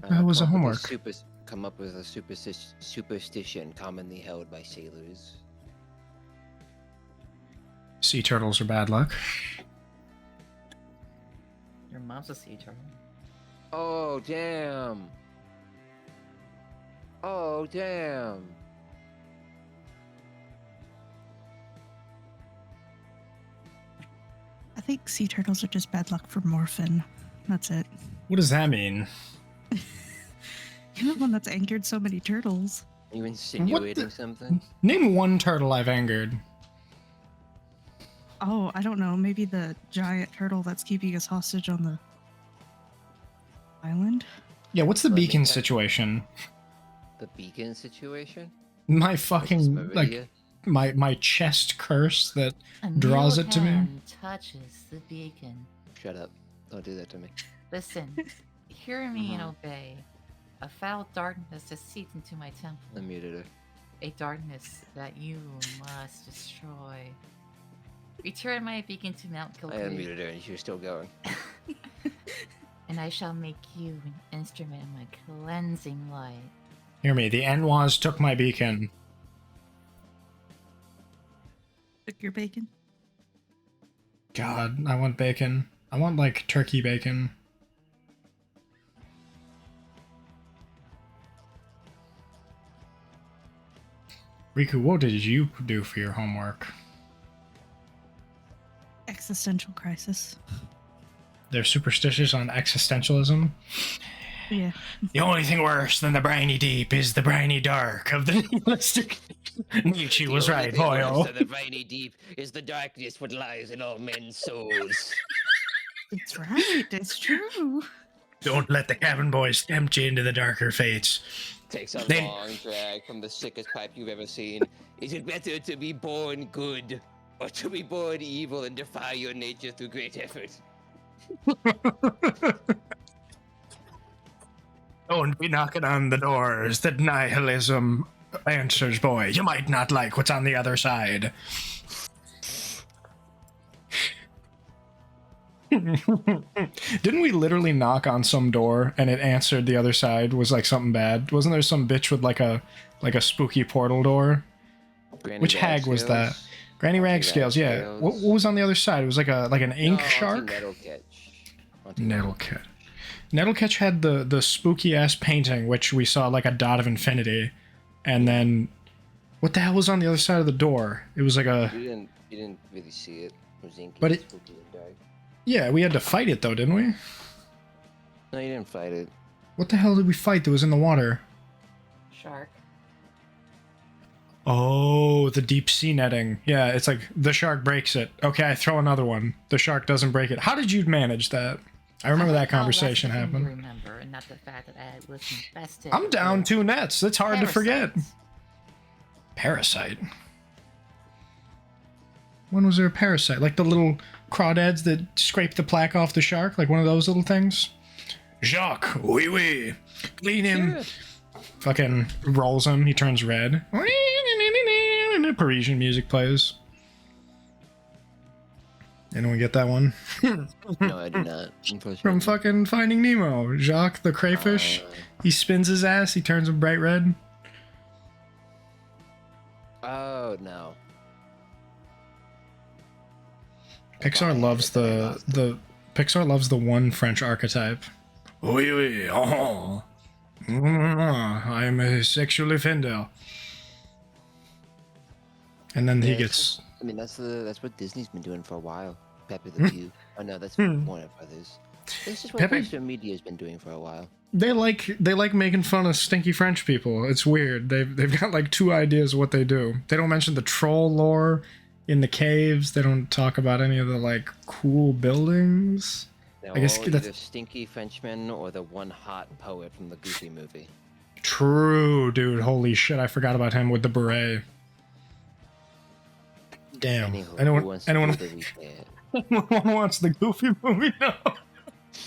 That was a Come up with homework. Come up with a superstition commonly held by sailors. Sea turtles are bad luck. Your mom's a sea turtle. Oh, damn. Oh, damn. I think sea turtles are just bad luck for Morphin. That's it. What does that mean? You're the one that's angered so many turtles. Are you insinuating something? Name one turtle I've angered. Oh, I don't know. Maybe the giant turtle that's keeping us hostage on the island? Yeah, what's the Let me beacon check. situation? The beacon situation? My Versus fucking, like, Meridia? my chest curse that A draws new it to me. hand touches the beacon. Shut up. Don't do that to me. Listen, hear me and obey. A foul darkness has seeped into my temple. I muted her. A darkness that you must destroy. Return my beacon to Mount I Kilgore, unmuted her and she was still going. and I shall make you an instrument of my cleansing light. Hear me, the Enwas took my beacon. Took your bacon? God, I want bacon. I want, like, turkey bacon. Riku, what did you do for your homework? Existential crisis. They're superstitious on existentialism. Yeah. The only thing worse than the briny deep is the briny dark of the nihilistic. Nietzsche was right, boyo. The briny deep is the darkness what lies in all men's souls. It's right. It's true. Don't let the cabin boys tempt you into the darker fates. Takes a Then- long drag from the sickest pipe you've ever seen. Is it better to be born good or to be born evil and defy your nature through great effort? Don't be knocking on the doors that nihilism answers, boy. You might not like what's on the other side. Didn't we literally knock on some door and it answered the other side was like something bad? Wasn't there some bitch with like a spooky portal door? Granny Which hag was that? Ragscales? Granny Auntie Ragscales, yeah. Ragscales. What was on the other side? It was like an ink Auntie shark? Nettlecatch. Auntie Nettlecatch. Nettlecatch had the spooky ass painting, which we saw like a dot of infinity, and then what the hell was on the other side of the door? It was like a You didn't really see it. It was inky, But it- spooky, and dark. yeah. We had to fight it though, didn't we? No, you didn't fight it. What the hell did we fight that was in the water? Shark. Oh, the deep sea netting. Yeah, it's like the shark breaks it. Okay, I throw another one. The shark doesn't break it. How did you manage that? I remember that conversation happened. Remember, and not the fact that I was infested. I'm down with 2 nets. That's hard to forget. parasites. Parasite. When was there a parasite? Like the little crawdads that scrape the plaque off the shark? Like one of those little things? Jacques, oui oui. Clean him. Sure. Fucking rolls him. He turns red. And the Parisian music plays. Anyone get that one? No, I do not. Unfortunately. From fucking Finding Nemo. Jacques the crayfish. He spins his ass. He turns him bright red. Oh no. Pixar loves the Pixar loves the one French archetype. Oui, oui, oh. I am a sexual offender. And then he gets I mean, that's what Disney's been doing for a while. Pepe the Pew. Oh no, that's Warner Brothers. This is what Pepe- Western media's been doing for a while. they like making fun of stinky French people. It's weird. They've got like 2 ideas of what they do. They don't mention the troll lore in the caves. They don't talk about any of the like cool buildings. They're I guess all that's- either stinky Frenchman or the one hot poet from the Goofy movie. True, dude. Holy shit, I forgot about him with the beret. Damn. Anywho, who Anyone wants to anyone do the recap? anyone wants the Goofy movie? No.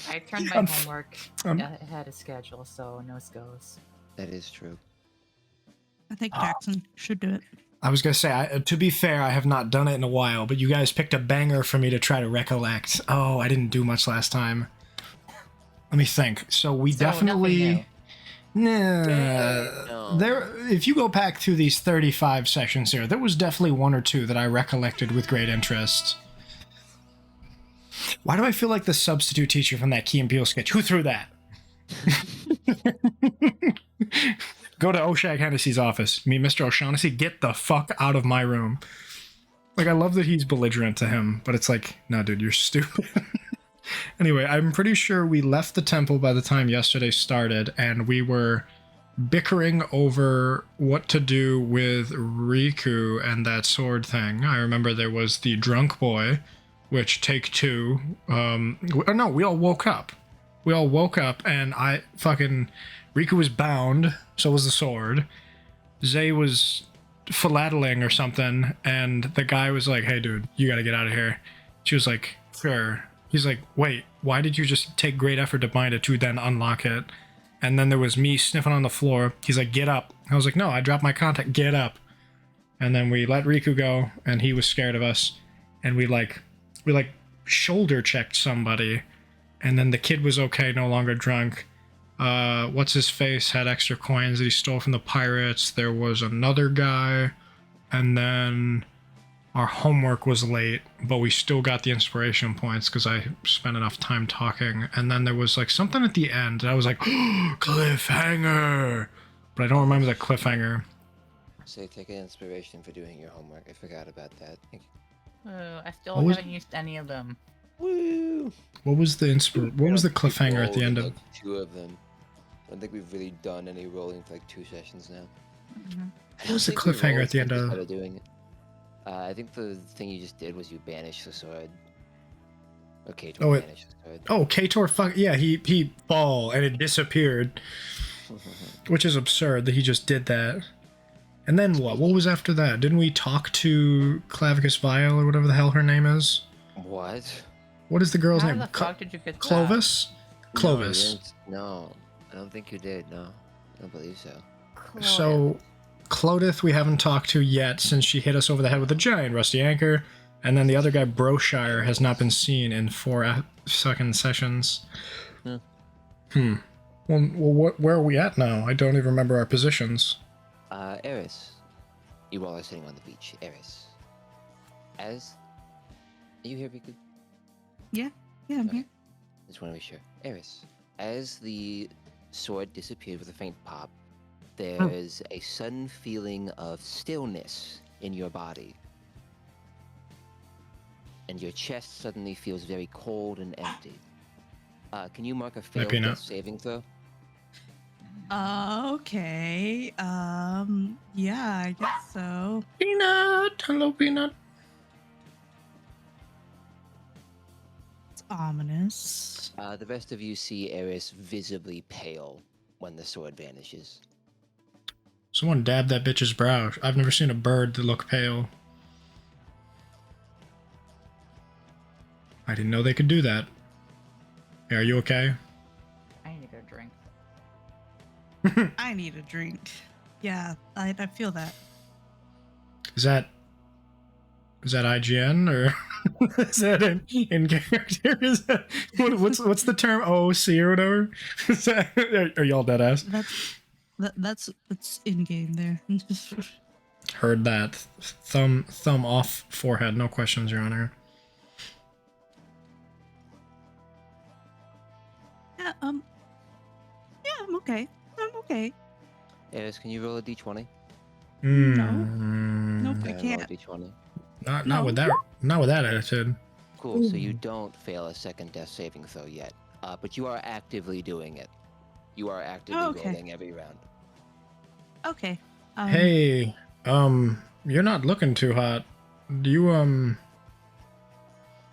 I turned my I'm- homework I'm- ahead of schedule, so no goes. That is true. I think Jackson should do it. I was gonna say, to be fair, I have not done it in a while, but you guys picked a banger for me to try to recollect. Oh, I didn't do much last time. Let me think. So we So definitely... Nah, No. there. If you go back through these 35 sections here, there was definitely one or two that I recollected with great interest. Why do I feel like the substitute teacher from that Key and Peele sketch? Who threw that? Go to O'Shaghannessy's office. Me, Mr. O'Shaughnessy, get the fuck out of my room. Like, I love that he's belligerent to him, but it's like, no, dude, you're stupid. Anyway, I'm pretty sure we left the temple by the time yesterday started, and we were bickering over what to do with Riku and that sword thing. I remember there was the drunk boy, which take two. No, we all woke up. We all woke up, and Riku was bound, so was the sword. Zay was philatling or something, and the guy was like, hey, dude, you gotta get out of here. She was like, sure. He's like, wait, why did you just take great effort to bind it to then unlock it? And then there was me sniffing on the floor. He's like, get up. I was like, no, I dropped my contact. Get up. And then we let Riku go, and he was scared of us. And we shoulder checked somebody. And then the kid was okay, no longer drunk. What's his face had extra coins that he stole from the pirates. There was another guy. And then our homework was late, but we still got the inspiration points because I spent enough time talking. And then there was like something at the end. And I was like, oh, cliffhanger. But I don't remember the cliffhanger. Say, take an inspiration for doing your homework. I forgot about that. Oh, I still What was- haven't used any of them. Woo! What was the cliffhanger at the end of? Like, 2 of them. I don't think we've really done any rolling for like 2 sessions now. What was the cliffhanger at the end of? Doing it. I think the thing you just did was you banished the sword. Okay, Oh, banished the sword. Oh, Kator, yeah, he fall and it disappeared, which is absurd that he just did that. And then what? What was after that? Didn't we talk to Clavicus Vile or whatever the hell her name is? What? What is the girl's How name? the fuck did you get that? Clovis? Clovis. No, I don't think you did. No, I don't believe so. So, Clodith we haven't talked to yet since she hit us over the head with a giant rusty anchor, and then the other guy, Broshire, has not been seen in 4 second sessions. Yeah. Well, where are we at now? I don't even remember our positions. Eris. You all are sitting on the beach. Eris. Are you here, Riku? Yeah, I'm here. Just want to be sure. Eris, as the sword disappeared with a faint pop, there's a sudden feeling of stillness in your body. And your chest suddenly feels very cold and empty. Can you mark a failed death saving throw? Okay. Yeah, I guess so. Peanut! Hello, Peanut. It's ominous. The rest of you see Eris visibly pale when the sword vanishes. Someone dabbed that bitch's brow. I've never seen a bird that look pale. I didn't know they could do that. Hey, are you okay? I need a drink. I need a drink. Yeah, I feel that. Is that IGN or is that in character? Is that what's the term OC or whatever? Is that, are y'all dead ass? That's in game there. Heard that. Thumb off forehead. No questions, Your Honor. Yeah, I'm okay. I'm okay. Eris, can you roll a d20? Nope, I Roll a can't. d20. Not with that attitude. Cool, so you don't fail a second death saving throw yet. But you are actively doing it. You are actively rolling every round. Okay. Hey, you're not looking too hot. Do you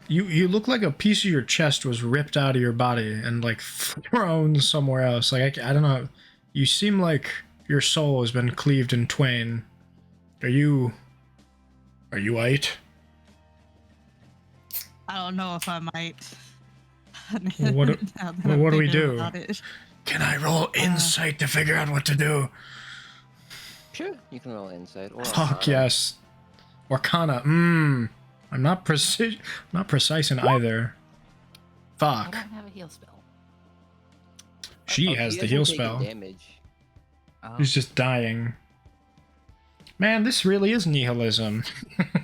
You look like a piece of your chest was ripped out of your body and like thrown somewhere else. Like I don't know. You seem like your soul has been cleaved in twain. Are you white? I don't know if I might. Well, what do we do? It. Can I roll insight to figure out what to do? Sure, you can roll insight. Or Fuck Arcana. yes. Arcana. I'm not precise in either. I Fuck. don't have a heal spell. She has he the hasn't heal taken spell. damage. Oh. He's just dying. Man, this really is nihilism.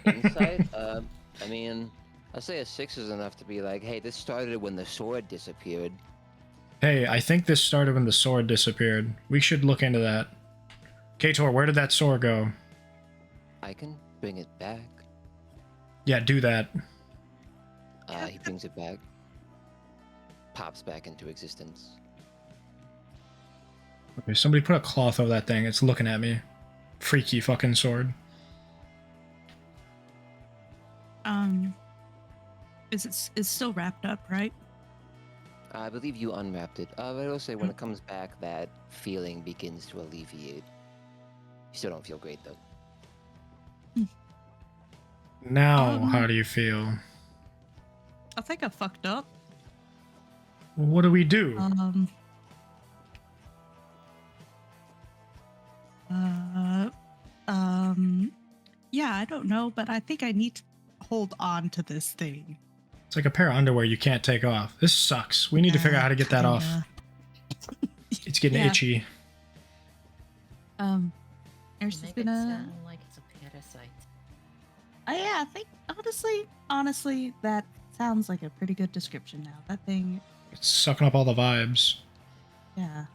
Insight? I mean, I say a 6 is enough to be like, hey, this started when the sword disappeared. Hey, I think this started when the sword disappeared. We should look into that. Kator, where did that sword go? I can bring it back. Yeah, do that. He brings it back. Pops back into existence. Okay, somebody put a cloth over that thing. It's looking at me. Freaky fucking sword. It's still wrapped up, right? I believe you unwrapped it. But I will say when it comes back, that feeling begins to alleviate. You still don't feel great though. Now, how do you feel? I think I fucked up. What do we do? Yeah, I don't know, but I think I need to hold on to this thing. It's like a pair of underwear you can't take off. This sucks. We need to figure out how to get that off. It's getting Yeah. itchy. Eris is Make it gonna. sound like it's a parasite. Yeah, I think honestly, that sounds like a pretty good description now. That thing, It's sucking up all the vibes. yeah,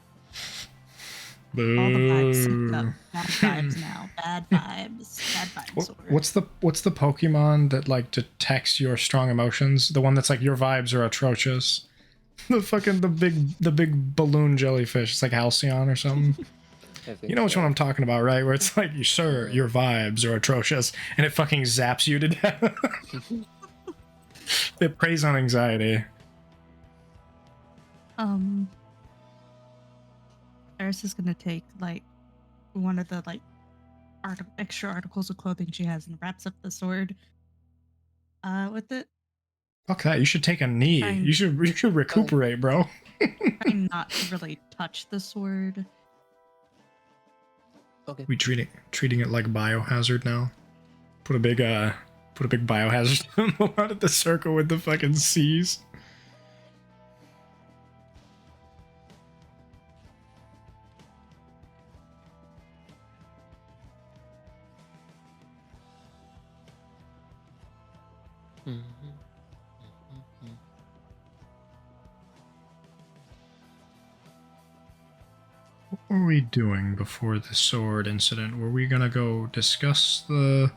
Boo. all the vibes sucked up. Bad vibes now. Bad vibes. Bad vibes. What's the Pokemon that like detects your strong emotions? The one that's like your vibes are atrocious. The big balloon jellyfish. It's like Halcyon or something. You know which one I'm talking about, right? Where it's like, sir, your vibes are atrocious, and it fucking zaps you to death. It preys on anxiety. Eris is gonna take like one of the like extra articles of clothing she has and wraps up the sword with it. Fuck that. You should take a knee. Trying- You should recuperate, bro. Trying not to really touch the sword. Okay. We treating it like biohazard now. Put a big biohazard symbol out at the circle with the fucking C's. What were we doing before the sword incident? Were we gonna go discuss the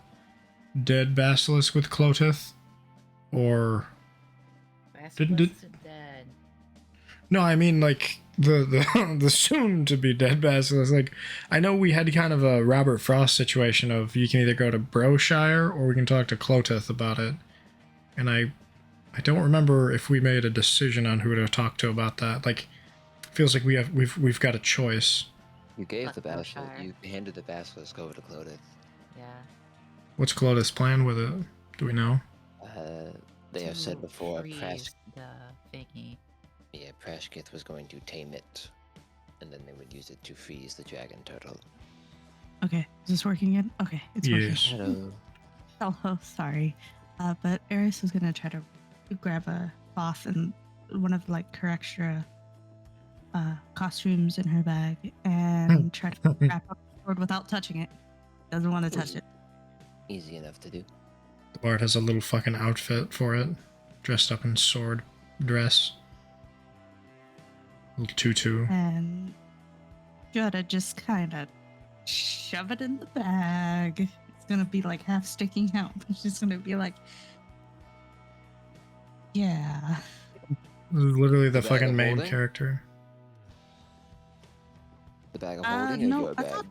dead basilisk with Clotith? Or Didn't- Basilisk's dead. no, I mean like the soon to be dead basilisk. Like, I know we had kind of a Robert Frost situation of you can either go to Broshire or we can talk to Clotith about it. And I don't remember if we made a decision on who to talk to about that. Like, feels like we've got a choice. You gave Let the basilisk. Broshire. You handed the basilisk over to Clodith. Yeah. What's Clotith's plan with it? Do we know? They have said To before, freeze the thingy. Prashkith was going to tame it, and then they would use it to freeze the dragon turtle. Okay, is this working again? Okay, it's Yes. working. Oh, sorry. But Eris is gonna try to grab a cloth and one of like her extra costumes in her bag and try to wrap up the sword without touching it. Doesn't want to touch it. Easy enough to do. The bard has a little fucking outfit for it, dressed up in sword dress. Little tutu. And gotta just kind of shove it in the bag. It's gonna be like half sticking out, but she's gonna be like, yeah. This is literally the The bag fucking of main holding? character. The bag of holding or No, your I bag? thought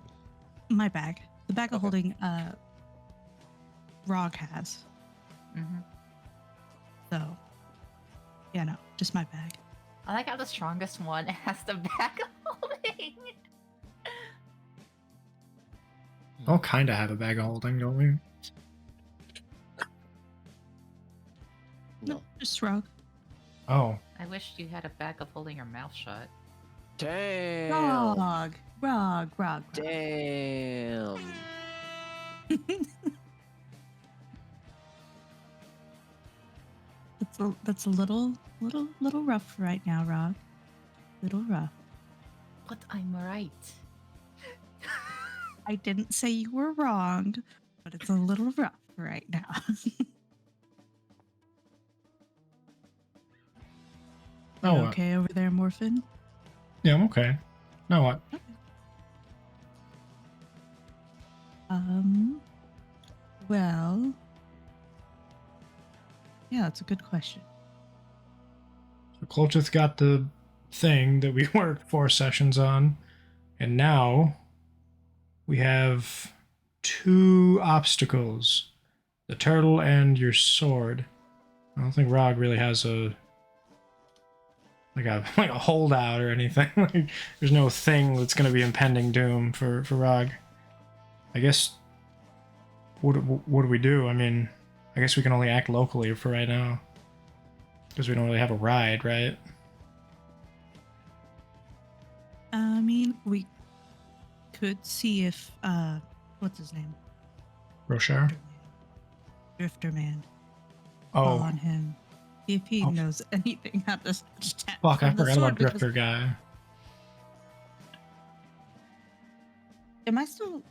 my bag. The bag of Okay. holding Rog has. Mm-hmm. So yeah, no, just my bag. I like how the strongest one has the back of holding. All kind of have a bag of holding, don't we? No. Just Rog. Oh. I wish you had a bag of holding your mouth shut. Damn. Rog. Damn. That's a little rough right now, Rog. Little rough. But I'm right. I didn't say you were wrong, but it's a little rough right now. Oh, You what? okay over there, Morphin? Yeah, I'm okay. Now what? Um, well, yeah, that's a good question. So Kolchith got the thing that we worked 4 sessions on, and now we have 2 obstacles. The turtle and your sword. I don't think Rog really has a like a holdout or anything. Like, there's no thing that's going to be impending doom for Rog. I guess what do we do? I mean, I guess we can only act locally for right now because we don't really have a ride, right? I mean, we could see if what's his name? Roshar? Drifter Man. Oh, Call on him. See if he Oh. knows anything how to tap fuck! I from the forgot sword, about because- Drifter guy. Am I still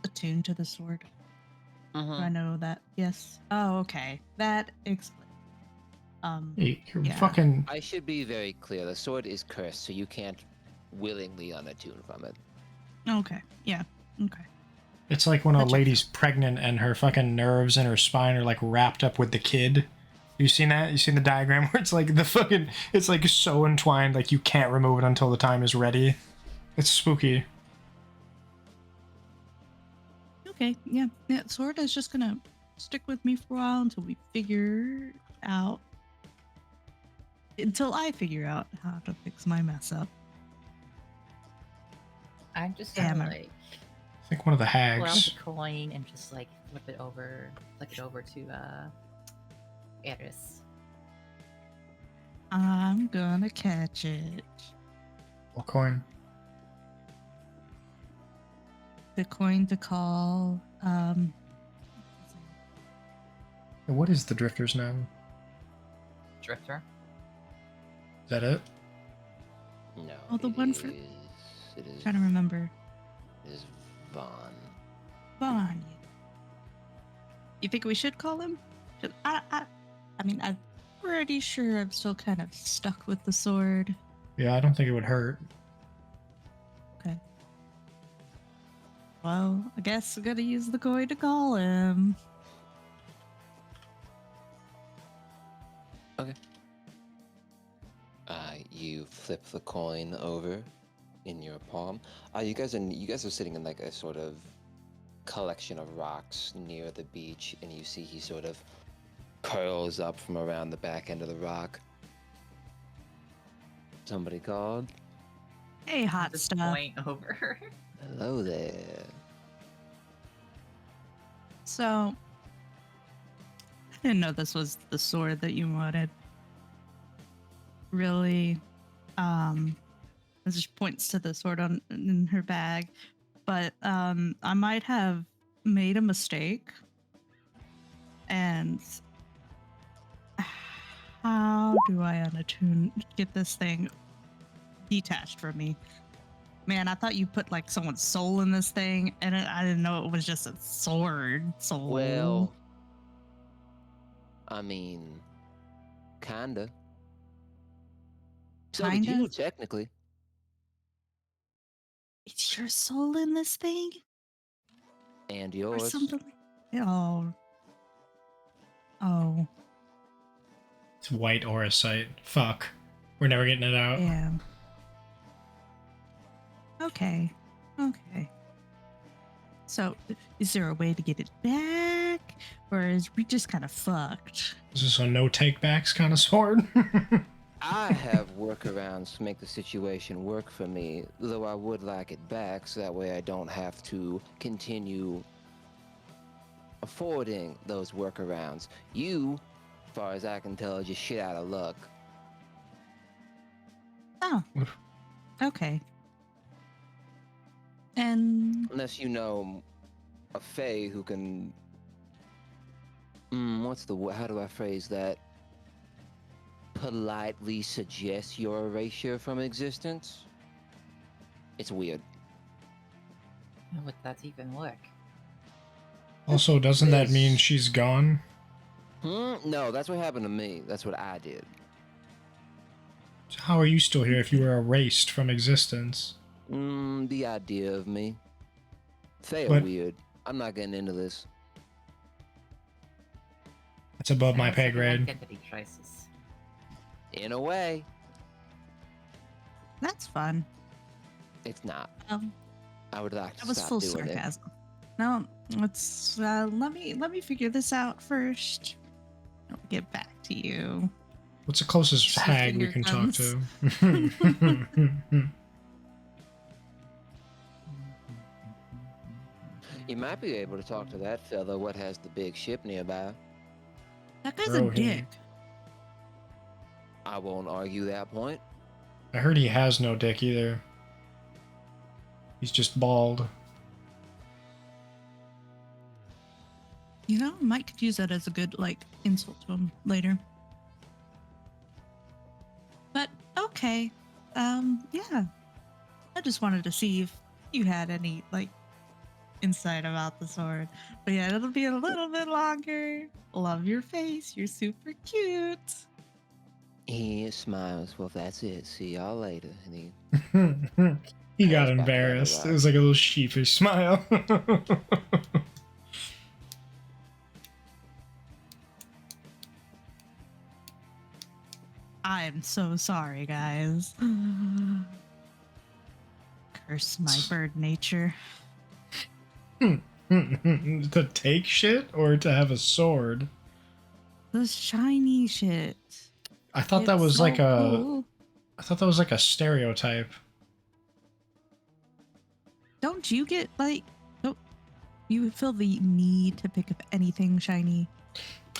attuned to the sword? Do I know that? Yes. Oh, okay. That explains. Hey, you're Yeah. fucking. I should be very clear. The sword is cursed, so you can't willingly unattune from it. Okay. Yeah. Okay. It's like when a That checks lady's pregnant and her fucking nerves in her spine are like wrapped up with the kid. You seen that? You seen the diagram where it's like the fucking, it's like so entwined, like you can't remove it until the time is ready. It's spooky. Okay. Yeah. Yeah. Sword is just gonna stick with me for a while until we figure out. Until I figure out how to fix my mess up. I'm just Damn gonna it. like I think one of the pull out hags. the coin and just like flick it over to Eris. I'm gonna catch it. What coin? The coin to call. What is the drifter's name? Drifter. Is that it? No. Oh, the one for- It is. Trying to remember. It is Vaughn. Vaughn. You think we should call him? I mean, I'm pretty sure I'm still kind of stuck with the sword. Yeah, I don't think it would hurt. Okay. Well, I guess we're gonna use the coin to call him. Okay. You flip the coin over in your palm. You guys are sitting in like a sort of collection of rocks near the beach, and you see he sort of curls up from around the back end of the rock. Somebody called. Hey, hot Just stuff. point over. Hello there. So, I didn't know this was the sword that you wanted. Really, it just points to the sword in her bag. But I might have made a mistake. And how do I get this thing detached from me? Man, I thought you put like someone's soul in this thing, and I didn't know it was just a sword soul. Well, I mean, kinda. So did Kinda? you, technically. It's your soul in this thing? And Or yours. something? Oh. Oh, It's white auracite. Fuck. We're never getting it out. yeah. Okay. Okay. So, is there a way to get it back? Or is we just kind of fucked? Is this a no take backs kind of sword? I have workarounds to make the situation work for me, though I would like it back so that way I don't have to continue affording those workarounds. You, as far as I can tell, are just shit out of luck. Oh. Okay. And Unless you know a fae who can... how do I phrase that? Politely suggest your erasure from existence? It's weird. How would that even work? Also, doesn't that mean This- she's gone? No, that's what happened to me. That's what I did. So how are you still here if you were erased from existence? The idea of me. They are But- weird. I'm not getting into this. That's above my Sounds pay like an grade. Identity crisis. In a way, That's fun. it's not. Um, I would like that to was stop full doing it. sarcasm. No, let's let me figure this out first. I'll get back to you. What's the closest She hag we finger can guns. talk to? You might be able to talk to that fella what has the big ship nearby. That guy's Throw a him. dick. I won't argue that point. I heard he has no dick either. He's just bald. You know, Mike could use that as a good like insult to him later. But okay, yeah. I just wanted to see if you had any like insight about the sword. But yeah, it'll be a little bit longer. Love your face. You're super cute. He smiles. Well, that's it. See y'all later. And he He got That's back the other embarrassed. It route. was like a little sheepish smile. I'm so sorry, guys. Curse my bird nature. To take shit or to have a sword? The shiny shit. I thought that It's was so like a. cool. I thought that was like a stereotype. Don't you get like? Don't you feel the need to pick up anything shiny?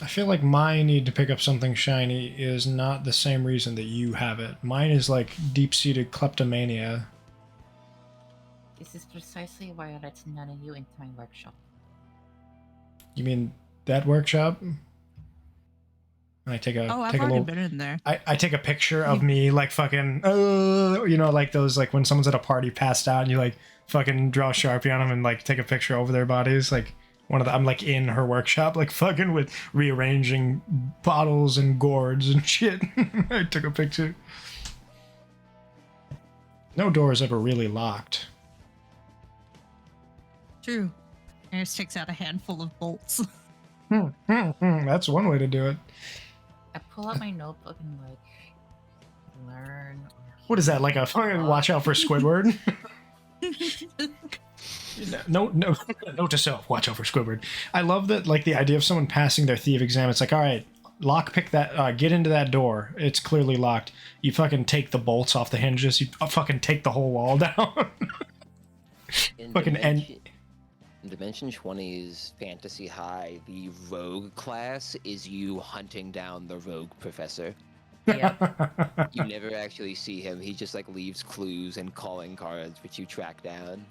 I feel like my need to pick up something shiny is not the same reason that you have it. Mine is like deep-seated kleptomania. This is precisely why I let none of you into my workshop. You mean that workshop? I take a Oh, I've take a already little. been in there. I take a picture of me like fucking you know, like those like when someone's at a party passed out and you like fucking draw a Sharpie on them and like take a picture over their bodies. Like one of the, I'm like in her workshop like fucking with rearranging bottles and gourds and shit. I took a picture. No door is ever really locked. True. Eris takes out a handful of bolts. That's one way to do it. I pull out my notebook and like learn. or What is that, like a fucking hear watch out for Squidward? No, note to self, watch out for Squidward. I love that, like, the idea of someone passing their thief exam. It's like, all right, lockpick that, get into that door. It's clearly locked. You fucking take the bolts off the hinges. You fucking take the whole wall down. In Fucking Dimension, in Dimension 20's Fantasy High, the rogue class is you hunting down the rogue professor. Yep. You never actually see him. He just like leaves clues and calling cards, which you track down.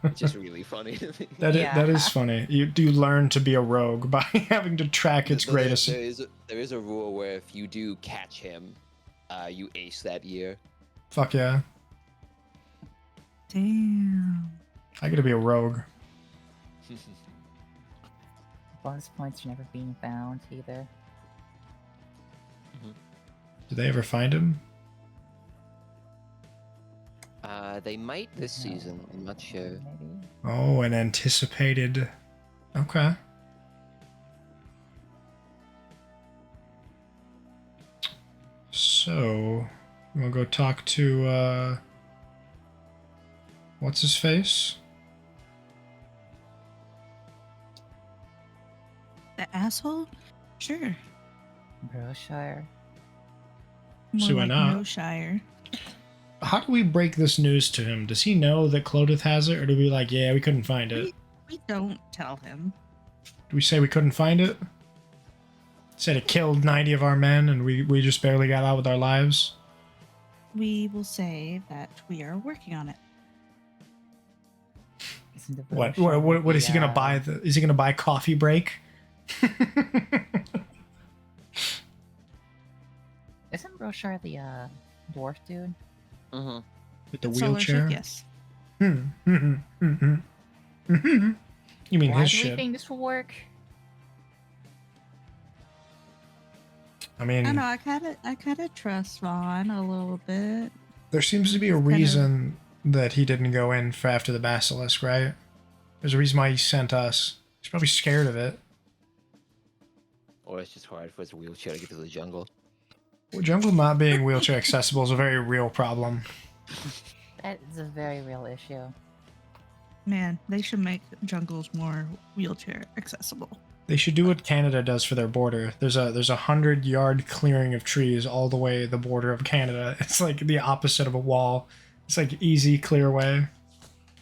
It's just really funny to me. That Yeah. is funny. You do learn to be a rogue by having to track its So greatest. There is a rule where if you do catch him, you ace that year. Fuck yeah. Damn. I gotta be a rogue. Bonus points are never being found either. Did they ever find him? They might this No. season. I'm not sure. Maybe. Oh, an anticipated. Okay. So, we'll go talk to, what's his face? The asshole? Sure. Broshire. More So why like not? no Shire. How do we break this news to him? Does he know that Clodith has it, or do we like, yeah, we couldn't find it? We don't tell him. Do we say we couldn't find it? Said it killed 90 of our men, and we just barely got out with our lives? We will say that we are working on it. Isn't the What? brochure What is he gonna the, buy? Is he gonna buy coffee break? Isn't Broshire the dwarf dude? Mm-hmm. With the Solar ship, wheelchair? yes. You mean Why his do we ship? think this will work? I I mean, know. I kind of trust Vaughn a little bit. there seems to be a Kind of- reason that he didn't go in for after the basilisk, right? There's a reason why he sent us. He's probably scared of it. Or it's just hard for his wheelchair to get through the jungle. Well, jungle not being wheelchair accessible is a very real problem. That is a very real issue. Man, they should make jungles more wheelchair accessible. They should do what Canada does for their border. There's a 100-yard clearing of trees all the way the border of Canada. It's like the opposite of a wall. It's like easy, clear way.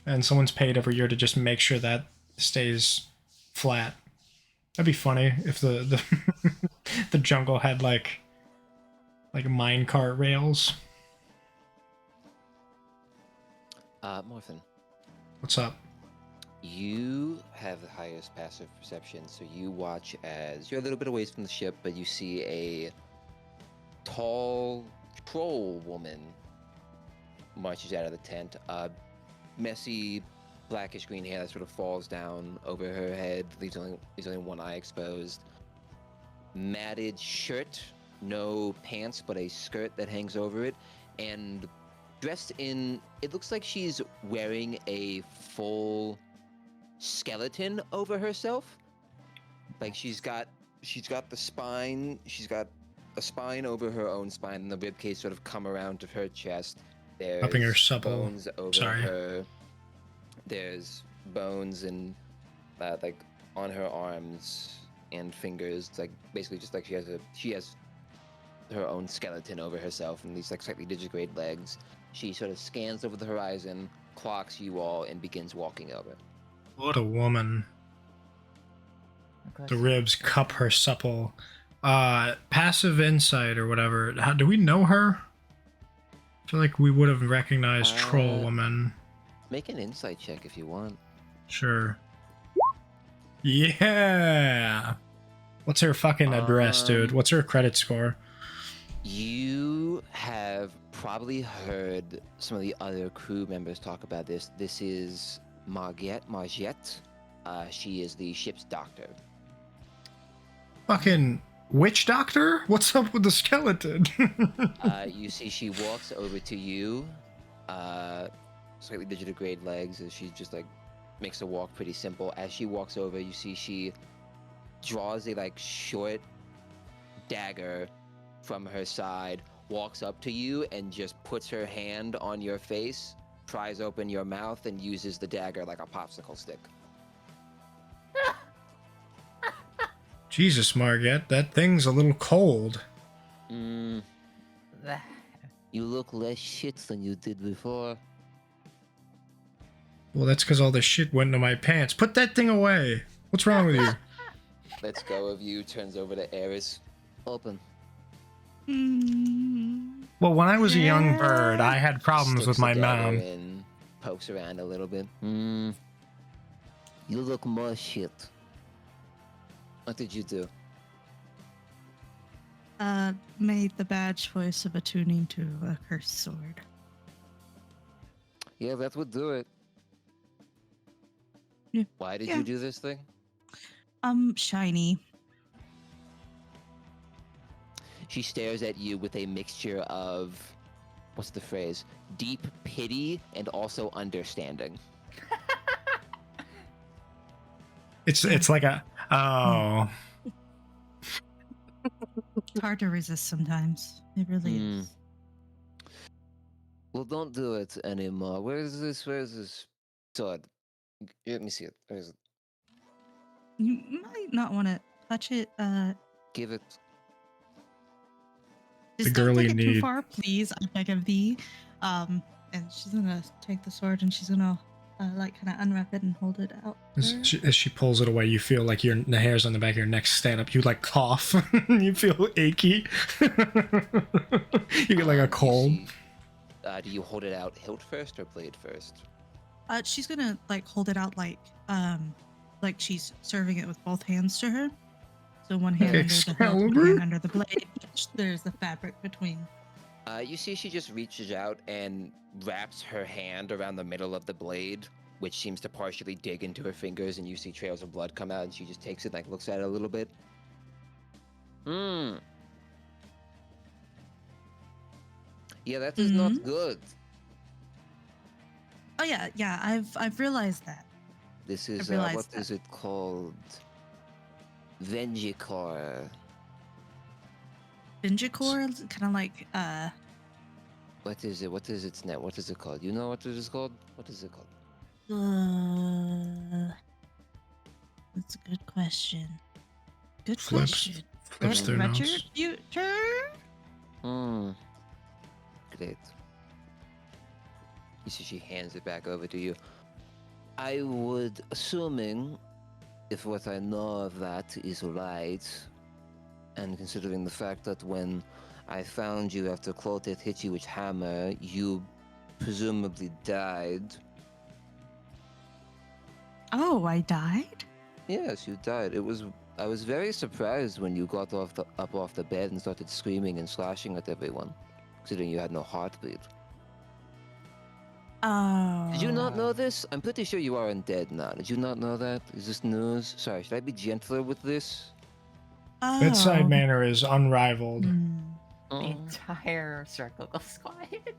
And someone's paid every year to just make sure that stays flat. That'd be funny if the the jungle had like minecart rails. Morphin, What's up? you have the highest passive perception, so you watch as you're a little bit away from the ship, but you see a tall troll woman marches out of the tent. Messy, blackish green hair that sort of falls down over her head, leaves only one eye exposed. Matted shirt, no pants, but a skirt that hangs over it, and dressed in, it looks like she's wearing a full skeleton over herself. Like she's got the spine, she's got a spine over her own spine, and the ribcage sort of come around to her chest. There's Upping her supple. bones over Sorry. her. There's bones and like on her arms and fingers, like basically just like she has her own skeleton over herself and these like slightly digigrade legs. She sort of scans over the horizon, clocks you all, and begins walking over. What a woman. Of course. The ribs cup her supple. Passive insight or whatever. How do we know her? I feel like we would have recognized Troll Woman. Make an insight check if you want. Sure. Yeah. What's her fucking address, dude? What's her credit score? You have probably heard some of the other crew members talk about this. This is Margette. She is the ship's doctor. Fucking witch doctor? What's up with the skeleton? You see she walks over to you, slightly digitigrade legs, as she just like makes the walk pretty simple. As she walks over, you see she draws a like short dagger from her side, walks up to you, and just puts her hand on your face, pries open your mouth, and uses the dagger like a popsicle stick. Jesus, Margette, that thing's a little cold. You look less shit than you did before. Well, that's because all the shit went into my pants. Put that thing away. What's wrong with you? Lets go of you, turns over to Eris. Open. Well, when I was a young bird, I had problems Sticks with the my dagger mom. in, pokes around a little bit. You look more shit. What did you do? Made the bad choice of attuning to a cursed sword. Yeah, that would do it. Yeah. Why did Yeah. you do this thing? Shiny. She stares at you with a mixture of, what's the phrase? Deep pity and also understanding. It's like a It's hard to resist sometimes. It really is. Well, don't do it anymore. Where's this sword? Let me see it. Where is it? You might not want to touch it. Give it. Just girly don't take it too need. far, please. I beg of thee. And she's gonna take the sword and she's gonna like kind of unwrap it and hold it out. as she pulls it away, you feel like the hairs on the back of your neck stand up. You like cough. You feel achy. You get like a cold. Do you hold it out hilt first or blade first? She's gonna like hold it out like she's serving it with both hands to her. So one hand under the hilt, one Excalibur? hand under the blade. There's the fabric between. You see, she just reaches out and wraps her hand around the middle of the blade, which seems to partially dig into her fingers, and you see trails of blood come out, and she just takes it, like, looks at it a little bit. Hmm. Yeah, that is not good. Oh yeah, yeah. I've realized that. This is, realized what is it called? Vengicor. Binjicore, kind of like What is it? What is its net? What is it called? You know what it is called? What is it called? That's a good question. Good Flips. question. Flips their nose. Retributor? Hmm. Great. You see, she hands it back over to you. I would, assuming, if what I know of that is right, and considering the fact that when I found you after Clotet hit you with hammer, you presumably died. Oh, I died? Yes, you died. I was very surprised when you got up off the bed and started screaming and slashing at everyone, considering you had no heartbeat. Oh. Did you not know this? I'm pretty sure you are undead now. Did you not know that? Is this news? Sorry, should I be gentler with this? Bedside manner is unrivaled. The entire circle goes quiet.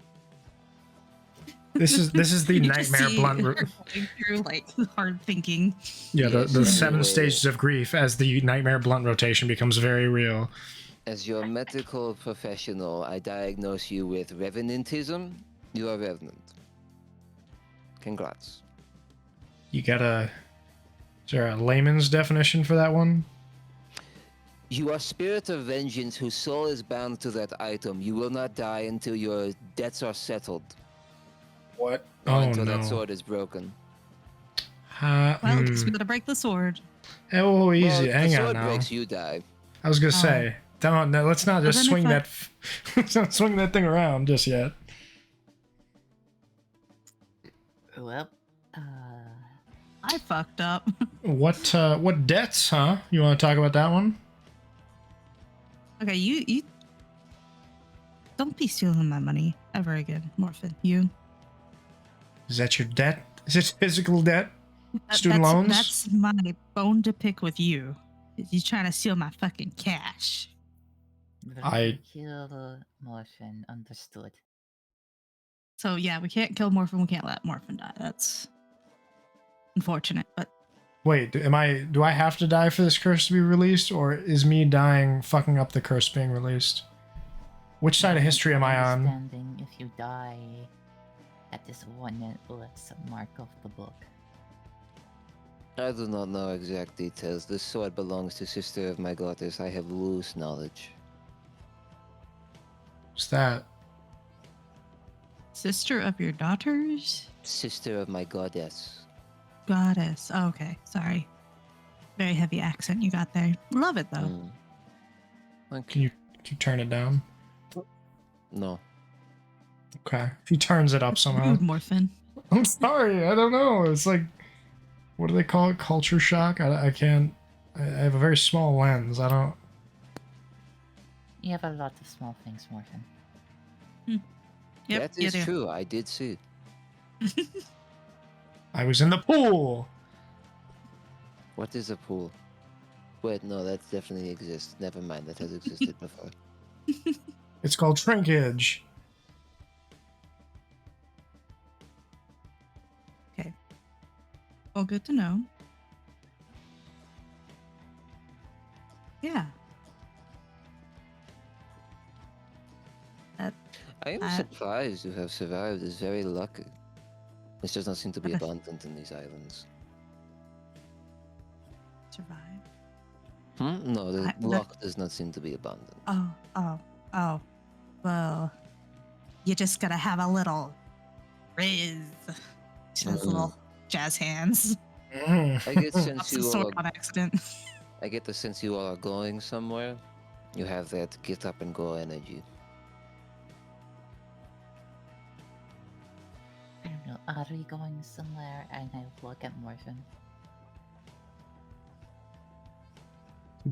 This is the You just nightmare see blunt. her going through like hard thinking. Yeah, Yes, the 7 anyway. stages of grief as the nightmare blunt rotation becomes very real. As your medical professional, I diagnose you with revenantism. You are revenant. Congrats. You got is there a layman's definition for that one? You are spirit of vengeance whose soul is bound to that item. You will not die until your debts are settled. What? Or Oh until that no. sword is broken. Well, I guess we gotta break the sword. Oh, easy. Well, if Hang the on sword now. breaks, you die. I was gonna Oh. say, don't. No, let's not Well, just then swing if that. Don't swing that thing around just yet. Well, I fucked up. What debts, huh? You want to talk about that one? Okay, you don't be stealing my money ever again, Morphin. You. Is that your debt? Is it physical debt? Student loans? That's my bone to pick with you. You trying to steal my fucking cash. kill Morphin, understood. So yeah, we can't kill Morphin. We can't let Morphin die. That's unfortunate, but Wait, do I have to die for this curse to be released, or is me dying fucking up the curse being released? Which side of history am I on? Understanding if you die at this one, it lets a mark of the book. I do not know exact details. This sword belongs to Sister of my Goddess. I have loose knowledge. What's that? sister of your daughters? Sister of my Goddess. Goddess. Oh, okay, sorry. Very heavy accent you got there. Love it though. Can you turn it down? No. Okay. If he turns it up somehow. Rude, Morphin. I'm sorry. I don't know. It's like, what do they call it? Culture shock? I can't. I have a very small lens. I don't. You have a lot of small things, Morphin. Yep, That you is do. true. I did see. I was in the pool. What is a pool? Wait, no, that definitely exists. Never mind, that has existed before. It's called shrinkage. Okay. Well, good to know. Yeah. I am surprised you have survived. It's very lucky. This does not seem to be abundant in these islands. Survive. No, the luck does not seem to be abundant. Oh. Well, you just gotta have a little riz. Just little jazz hands. I get sense That's the you sword all on accident. I get the sense you all are going somewhere. You have that get up and go energy. I don't know. Are we going somewhere? And I look at Morphin.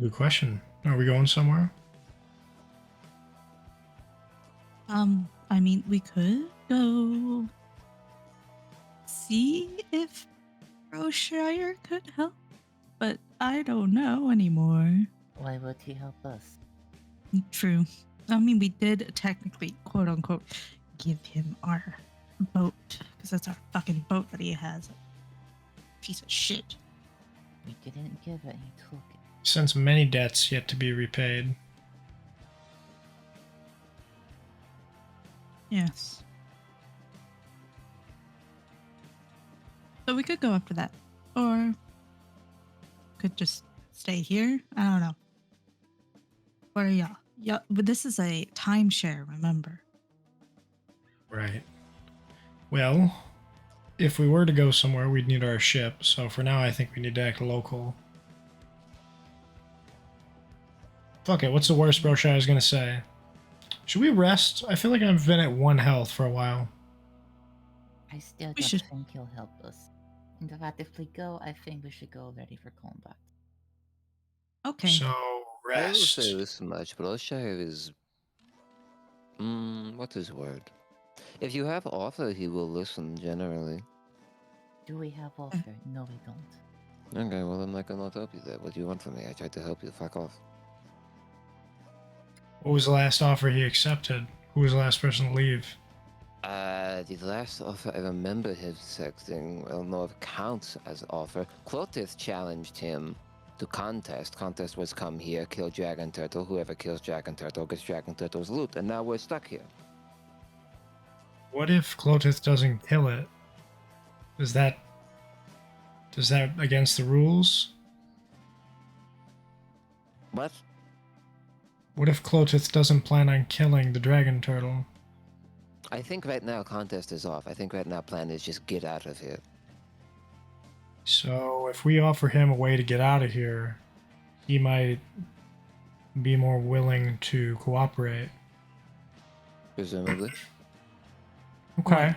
Good question. Are we going somewhere? I mean, we could go see if Roshire could help, but I don't know anymore. Why would he help us? True. I mean, we did technically, quote unquote, give him our boat, because that's our fucking boat that he has. Piece of shit. We didn't give it, he took it. Since many debts yet to be repaid. Yes. So we could go after that. Or could just stay here. I don't know. What are y'all? Yeah, but this is a timeshare, remember? Right. Well, if we were to go somewhere, we'd need our ship. So for now, I think we need to act local. Fuck it. What's the worst Broshire is going to say? Should we rest? I feel like I've been at 1 health for a while. I still We don't should- think he'll help us. In fact, if we go, I think we should go ready for combat. Okay. So, I will rest. say this much, but Oshire is. What is the word? If you have offer, he will listen generally. Do we have offer? No, we don't. Okay, well, then I cannot help you there. What do you want from me? I tried to help you. Fuck off. What was the last offer he accepted? Who was the last person to leave? The last offer I remember him accepting, well, no, it counts as offer. Clotith challenged him to contest. Contest was come here, kill Dragon Turtle. Whoever kills Dragon Turtle gets Dragon Turtle's loot, and now we're stuck here. What if Clotith doesn't kill it? Is that against the rules? What? What if Clotith doesn't plan on killing the dragon turtle? I think right now contest is off. I think right now plan is just get out of here. So if we offer him a way to get out of here, he might be more willing to cooperate. Presumably. Okay.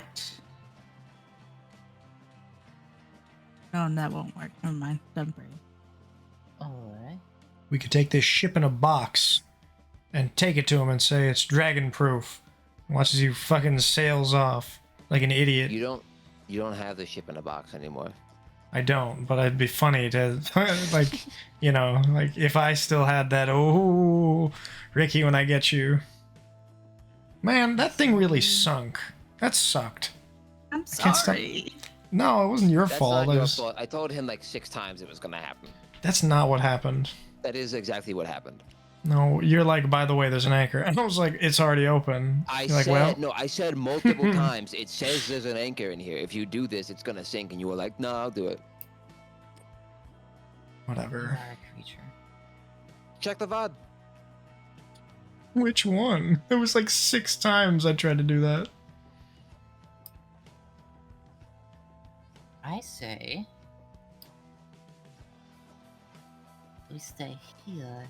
No, that won't work. Never mind. Don't worry. Alright. We could take this ship in a box and take it to him and say it's dragon proof. Watch as he fucking sails off like an idiot. You don't have the ship in a box anymore. I don't, but it'd be funny to, like, you know, like if I still had that, oh, Ricky, when I get you. Man, that thing really sunk. That sucked. I'm can't stop- sorry. No, it wasn't your That's fault. not It your was- fault. I told him like 6 times it was gonna happen. That's not what happened. That is exactly what happened. No, you're like, by the way, there's an anchor. And I was like, it's already open. I You're like, said well, no. I said multiple times. It says there's an anchor in here. If you do this, it's gonna sink. And you were like, no, I'll do it. You whatever. are a creature. Check the VOD. Which one? It was like 6 times I tried to do that. I say we stay here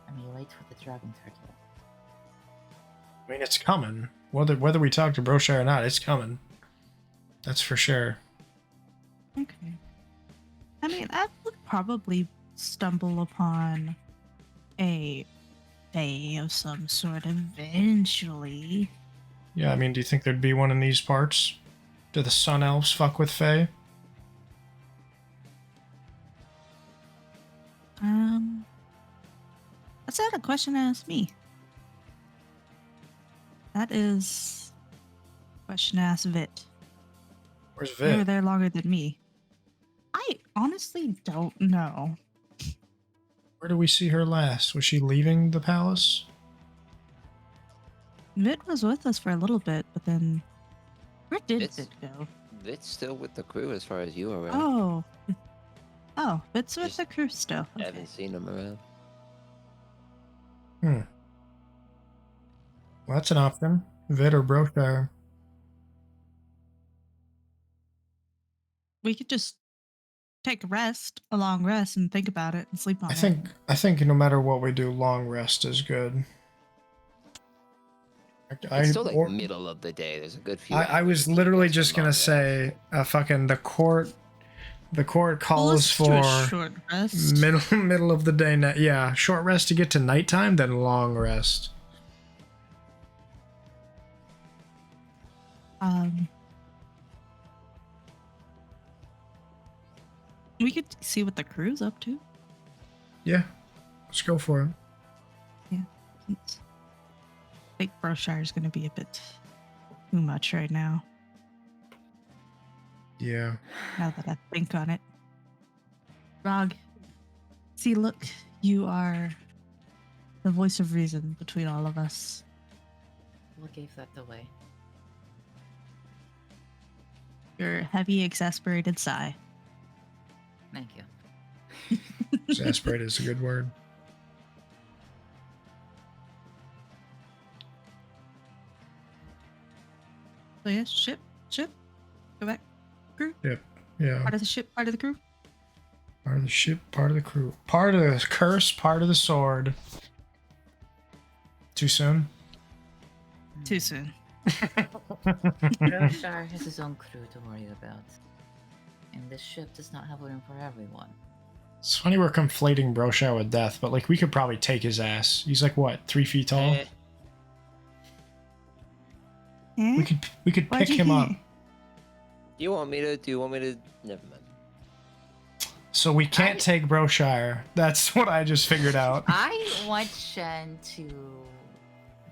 and we wait for the dragon turtle. I mean, it's coming. Whether we talk to Broshire or not, it's coming. That's for sure. Okay. I mean, I would probably stumble upon a bay of some sort eventually. Yeah, I mean, do you think there'd be one in these parts? Do the Sun Elves fuck with Fae? That's not a question to ask me. That is a question to ask Vit. Where's They were Vit? there longer than me. I honestly don't know. Where did we see her last? Was she leaving the palace? Vit was with us for a little bit, but then where did It's- Vit go? It's still with the crew as far as you are aware. Oh. Oh, Vit's with Just the crew still. I Okay. haven't seen him around. Well, that's an option. Vit or Broshire. We could just take a rest, a long rest, and think about it and sleep on I it. think no matter what we do, long rest is good. It's still like middle of the day. There's a good few. I was hours literally for just long gonna rest. say, fucking the court Well, calls let's do a for short rest. middle of the day. Yeah, short rest to get to nighttime, then long rest. We could see what the crew's up to. Yeah, let's go for it. I think Broshire's going to be a bit too much right now. Yeah. Now that I think on it. Rog, see, look, you are the voice of reason between all of us. What gave that away? Your heavy, exasperated sigh. Thank you. Exasperated is a good word. So yes, ship, go back, crew. Yep. Yeah. Part of the ship, part of the crew. Part of the ship, part of the crew. Part of the curse, part of the sword. Too soon? Too soon. Roshar has his own crew to worry about. And this ship does not have room for everyone. It's funny we're conflating Broshar with death, but like we could probably take his ass. He's like what, 3 feet tall? Eh, Eh? We could Why'd pick you him up. hit? do you want me to? Never mind. So we can't take Broshire. That's what I just figured out. I want Shen to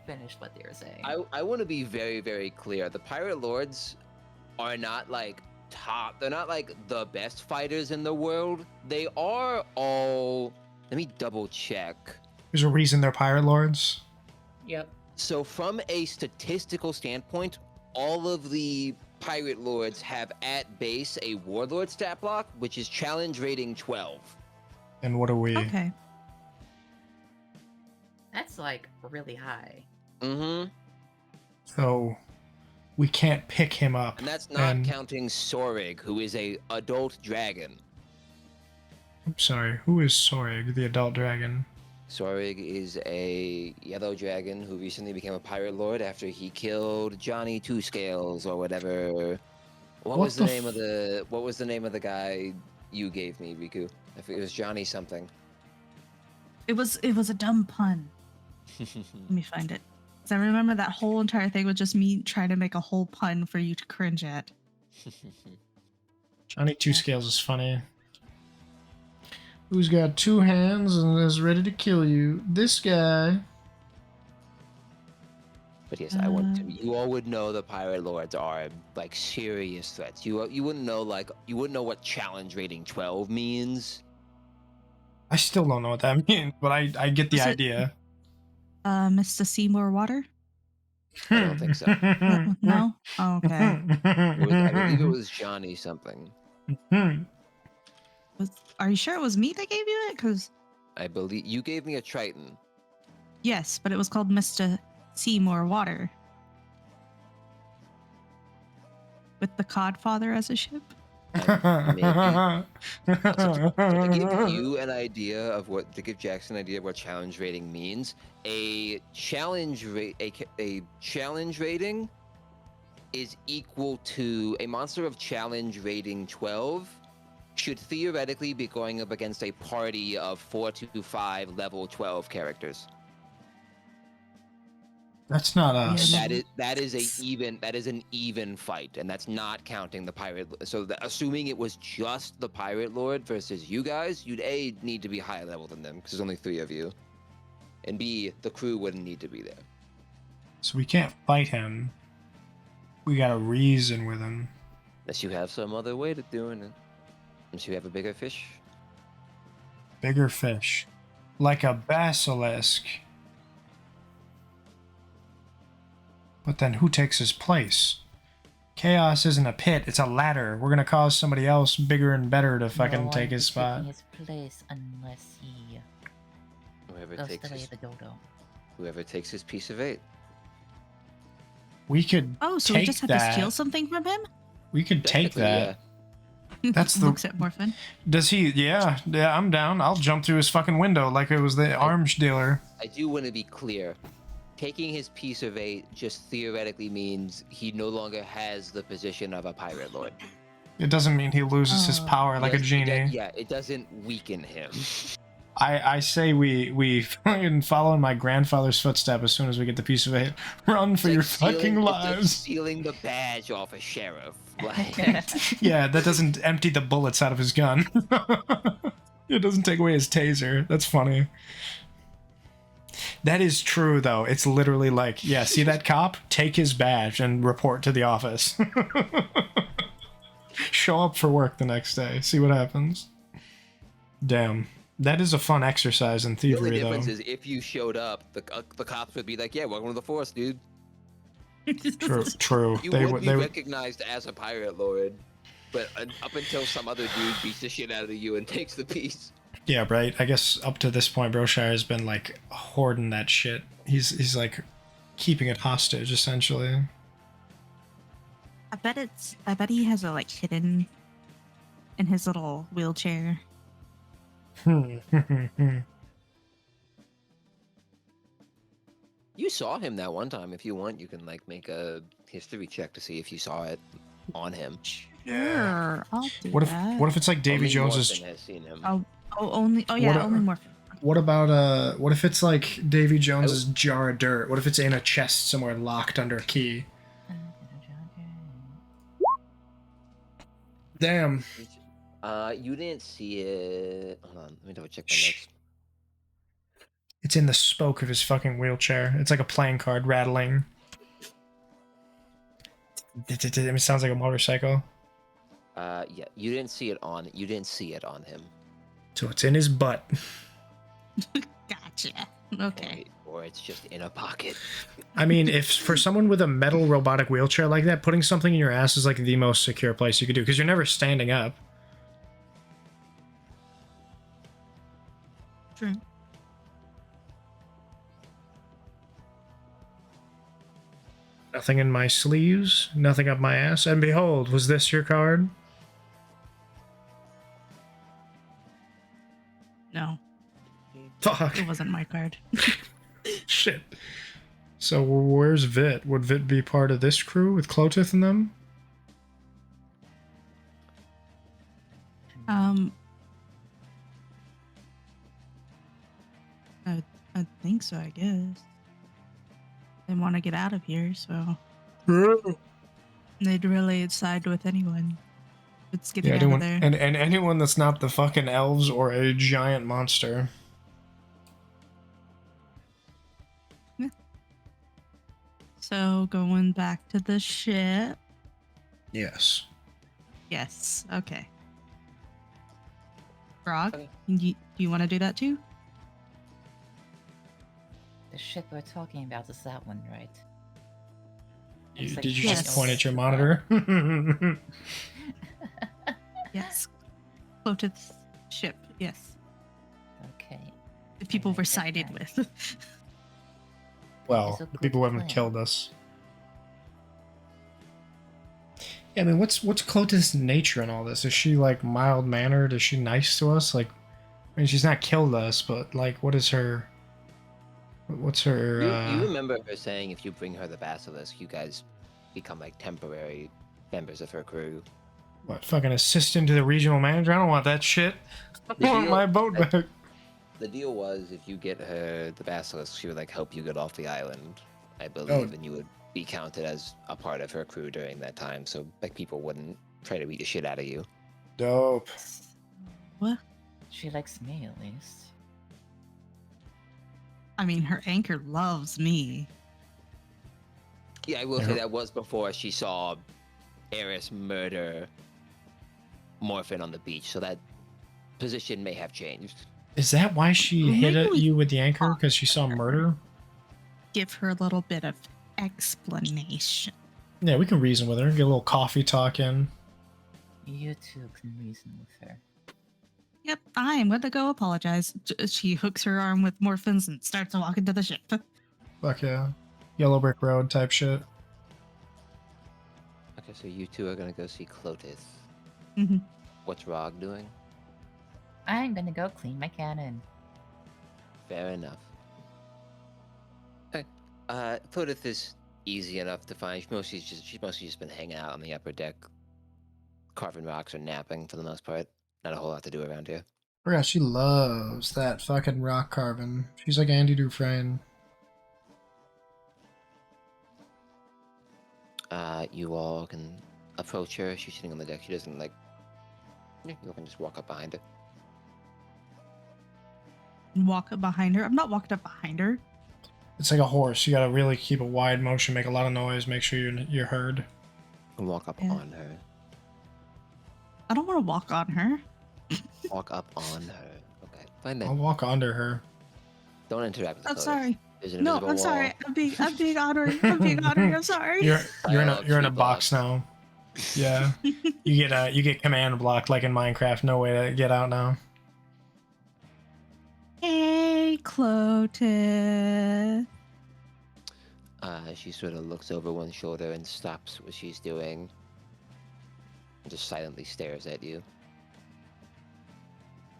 finish what they were saying. I want to be very, very clear. The Pirate Lords are not like top. They're not like the best fighters in the world. They are all. Let me double check. There's a reason they're pirate lords. Yep. So, from a statistical standpoint, all of the Pirate Lords have at base a Warlord stat block, which is challenge rating 12. And what are we? Okay. That's like really high. Mm-hmm. So we can't pick him up. And that's not counting Sorig, who is a adult dragon. I'm sorry, who is Sorig, the adult dragon? Sorig is a yellow dragon who recently became a pirate lord after he killed Johnny Two Scales or whatever. What was the name of the guy you gave me, Riku? I think it was Johnny something. It was a dumb pun. Let me find it. 'Cause I remember that whole entire thing was just me trying to make a whole pun for you to cringe at. Johnny Two Scales is funny. Who's got 2 hands and is ready to kill you? This guy. But yes, I want to. You all would know the pirate lords are like serious threats. You wouldn't know what challenge rating 12 means. I still don't know what that means, but I get the Was it- idea. Mr. Seymour Water? I don't think so. No? Oh, okay. I believe it was Johnny something. Are you sure it was me that gave you it? Because I believe you gave me a Triton. yes, but it was called Mr. Seymour Water. With the Codfather as a ship? To give you an idea of to give Jackson an idea of what challenge rating means, a challenge rating is equal to a monster of challenge rating 12 should theoretically be going up against a party of 4 to 5 level 12 characters. That's not us. Yeah, That is an even fight, and that's not counting the pirate. So assuming it was just the pirate lord versus you guys, you'd A, need to be higher level than them because there's only 3 of you, and B, the crew wouldn't need to be there. So we can't fight him. We gotta reason with him. Unless you have some other way to doing it. Unless you have a bigger fish. Bigger fish. Like a basilisk. But then who takes his place? Chaos isn't a pit, it's a ladder. We're gonna cause somebody else bigger and better to fucking No take one his is spot. taking his place unless he Whoever goes takes the way his, of the dodo. whoever takes his piece of 8. We could Oh, so we take just have that. to steal something from him? We could take Technically, that. That's the- Looks at Morphin. Does he? Yeah, I'm down. I'll jump through his fucking window like it was the arms dealer. I do want to be clear. Taking his piece of 8 just theoretically means he no longer has the position of a pirate lord. It doesn't mean he loses his Oh. power like a Yes, genie. Yeah, it doesn't weaken him. I say we fucking follow in my grandfather's footstep as soon as we get the piece of it. Run for It's your like fucking it's like lives. stealing the badge off a sheriff. Like, Yeah, that doesn't empty the bullets out of his gun. It doesn't take away his taser. That's funny. That is true, though. It's literally like, yeah, see that cop? Take his badge and report to the office. Show up for work the next day. See what happens. Damn. That is a fun exercise in the only thievery, though. difference is if you showed up, the cops would be like, "Yeah, welcome to the force, dude." True. You They would would. be They would. recognized as a pirate lord, but up until some other dude beats the shit out of you and takes the piece. Yeah, right. I guess up to this point, Broshire has been like hoarding that shit. He's like keeping it hostage, essentially. I bet he has a like hidden in his little wheelchair. You saw him that one time. If you want, you can like make a history check to see if you saw it on him. Sure, I'll do What if that. what if it's like Davy Only Jones's? Morphin has seen him. Only more. What about what if it's like Davy Jones's jar of dirt? What if it's in a chest somewhere locked under a key? Damn. You didn't see it. Hold on, let me double check my Shh. notes. It's in the spoke of his fucking wheelchair. It's like a playing card rattling. It sounds like a motorcycle. Yeah, you didn't see it on. You didn't see it on him. So it's in his butt. Gotcha. Okay. Or it's just in a pocket. I mean, if for someone with a metal robotic wheelchair like that, putting something in your ass is like the most secure place you could do because you're never standing up. True. Nothing in my sleeves, nothing up my ass, and behold, was this your card? No, Fuck. it wasn't my card. Shit. So where's Vit? Would Vit be part of this crew with Clotith and them? I think so. I guess they want to get out of here, so they'd really side with anyone. It's getting out of there. And anyone that's not the fucking elves or a giant monster. So going back to the ship. Yes. Yes. Okay. Grog, Okay. do you want to do that too? The ship we're talking about is that one, right? Did like you just yes. point at your monitor? Yes. Clotith's ship. Yes. Okay. The people Alright, we're that's sided fine. with. Well, It's a the people who good haven't plan. killed us. Yeah, I mean, what's Clotith's nature in all this? Is she like mild mannered? Is she nice to us? Like, I mean, she's not killed us, but like, what is her? What's her? You remember her saying if you bring her the basilisk, you guys become like temporary members of her crew. What, fucking assistant to the regional manager? I don't want that shit. I The want deal- my boat I- back. The deal was if you get her the basilisk, she would like help you get off the island, I believe, Oh. and you would be counted as a part of her crew during that time. So like people wouldn't try to beat the shit out of you. Dope. What? She likes me at least. I mean, her anchor loves me. Yeah, I will Yeah. say that was before she saw Eris murder Morphin on the beach, so that position may have changed. Is that why she Well, hit maybe at we you with the anchor? talk Because she saw to her. murder? Give her a little bit of explanation. Yeah, we can reason with her. Get a little coffee talk in. You two can reason with her. Yep, I'm gonna go apologize. She hooks her arm with morphins and starts to walk into the ship. Fuck yeah. Yellow Brick Road type shit. Okay, so you two are gonna go see Clotith. hmm What's Rog doing? I'm gonna go clean my cannon. Fair enough. Okay. Clotith is easy enough to find. She's mostly just been hanging out on the upper deck, carving rocks or napping for the most part. Not a whole lot to do around here. Oh yeah, she loves that fucking rock carving. She's like Andy Dufresne. You all can approach her. She's sitting on the deck. She doesn't like. You can just walk up behind her. Walk up behind her. I'm not walking up behind her. It's like a horse. You gotta really keep a wide motion, make a lot of noise, make sure you're heard. And walk up Yeah. on her. I don't want to walk on her. Walk up on her. Okay, fine then. I'll walk under her. Don't interact with the I'm photos. sorry. There's an No, invisible I'm wall. sorry. I'm being honored. I'm being honored. I'm sorry. You're in a Dialogue box tree now. Yeah. You get command blocked like in Minecraft. No way to get out now. Hey, Clotis. She sort of looks over one shoulder and stops what she's doing. And just silently stares at you.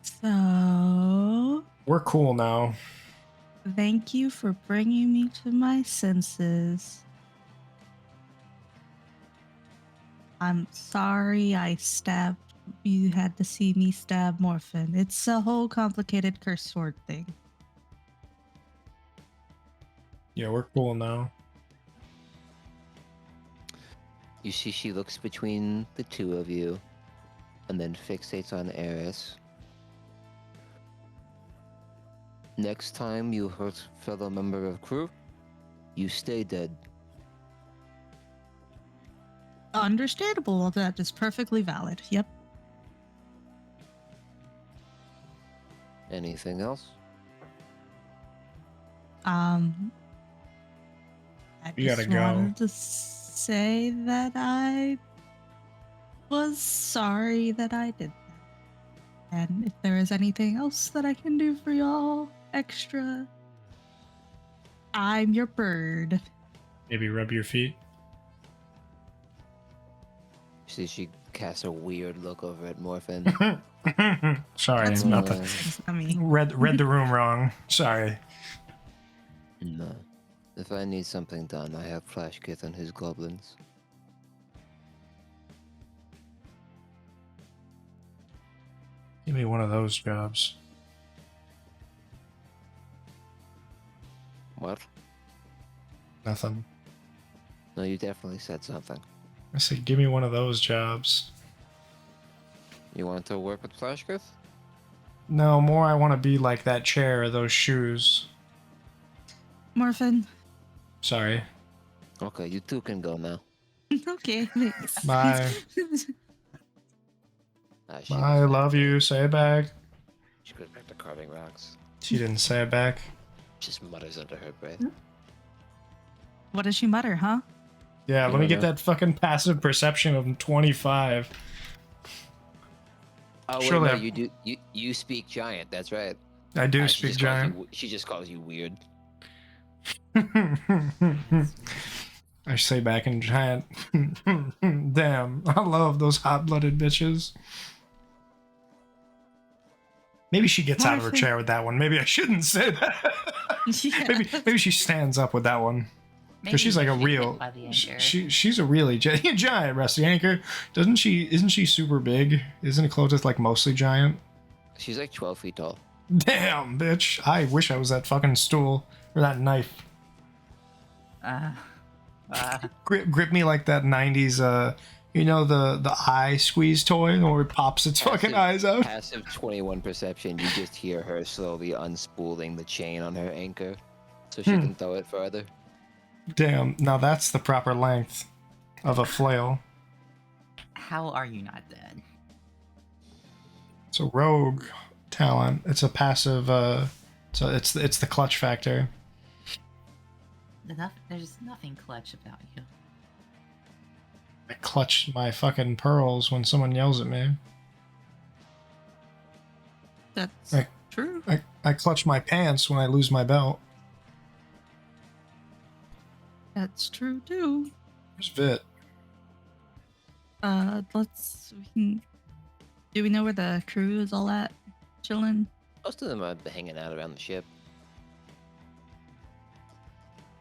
So, We're cool now. thank you for bringing me to my senses. I'm sorry I stabbed. You had to see me stab Morphin. It's a whole complicated curse sword thing. Yeah, we're cool now. You see she looks between the two of you and then fixates on Eris. Next time you hurt fellow member of crew, you stay dead. Understandable. That is perfectly valid. Yep. Anything else? I You gotta just go. wanted to say that I was sorry that I did that. And if there is anything else that I can do for y'all extra, I'm your bird. Maybe rub your feet. See, she casts a weird look over at Morphin. Sorry, That's not me. the That's not me. read the room wrong. Sorry. No. If I need something done, I have Flashkith and his goblins. Give me one of those jobs. What? Nothing. No, you definitely said something. I said, give me one of those jobs. You want to work with Flashkith? No, more I want to be like that chair or those shoes. Morphin. Sorry. Okay, you two can go now. Okay, thanks. Bye. She I goes back love to- you. Say it back. She goes back to carving rocks. She didn't say it back. Just mutters under her breath. What does she mutter, huh? Yeah, You let me don't get know. that fucking passive perception of 25. Oh wait, Surely no, I've- you do. You speak giant. That's right. I do She speak just calls giant. you- she just calls you weird. I say back in giant. Damn, I love those hot-blooded bitches. Maybe she gets out of her Morphin. chair with that one. Maybe I shouldn't say that. Yeah. maybe she stands up with that one. Maybe She's like a you should real. get by the anchor. She's a really giant Rusty Anchor. Doesn't she? Isn't she super big? Isn't Clotis like mostly giant? She's like 12 feet tall. Damn, bitch! I wish I was that fucking stool or that knife. Grip me like that '90s. You know the eye squeeze toy where it pops its fucking eyes out. Passive 21 perception. You just hear her slowly unspooling the chain on her anchor, so she can throw it further. Damn! Now that's the proper length of a flail. How are you not dead? It's a rogue talent. It's a passive. So it's the clutch factor. There's nothing clutch about you. I clutch my fucking pearls when someone yells at me. That's Right. true. I clutch my pants when I lose my belt. That's true too. Where's Vit? Do we know where the crew is all at? Chilling? Most of them are hanging out around the ship.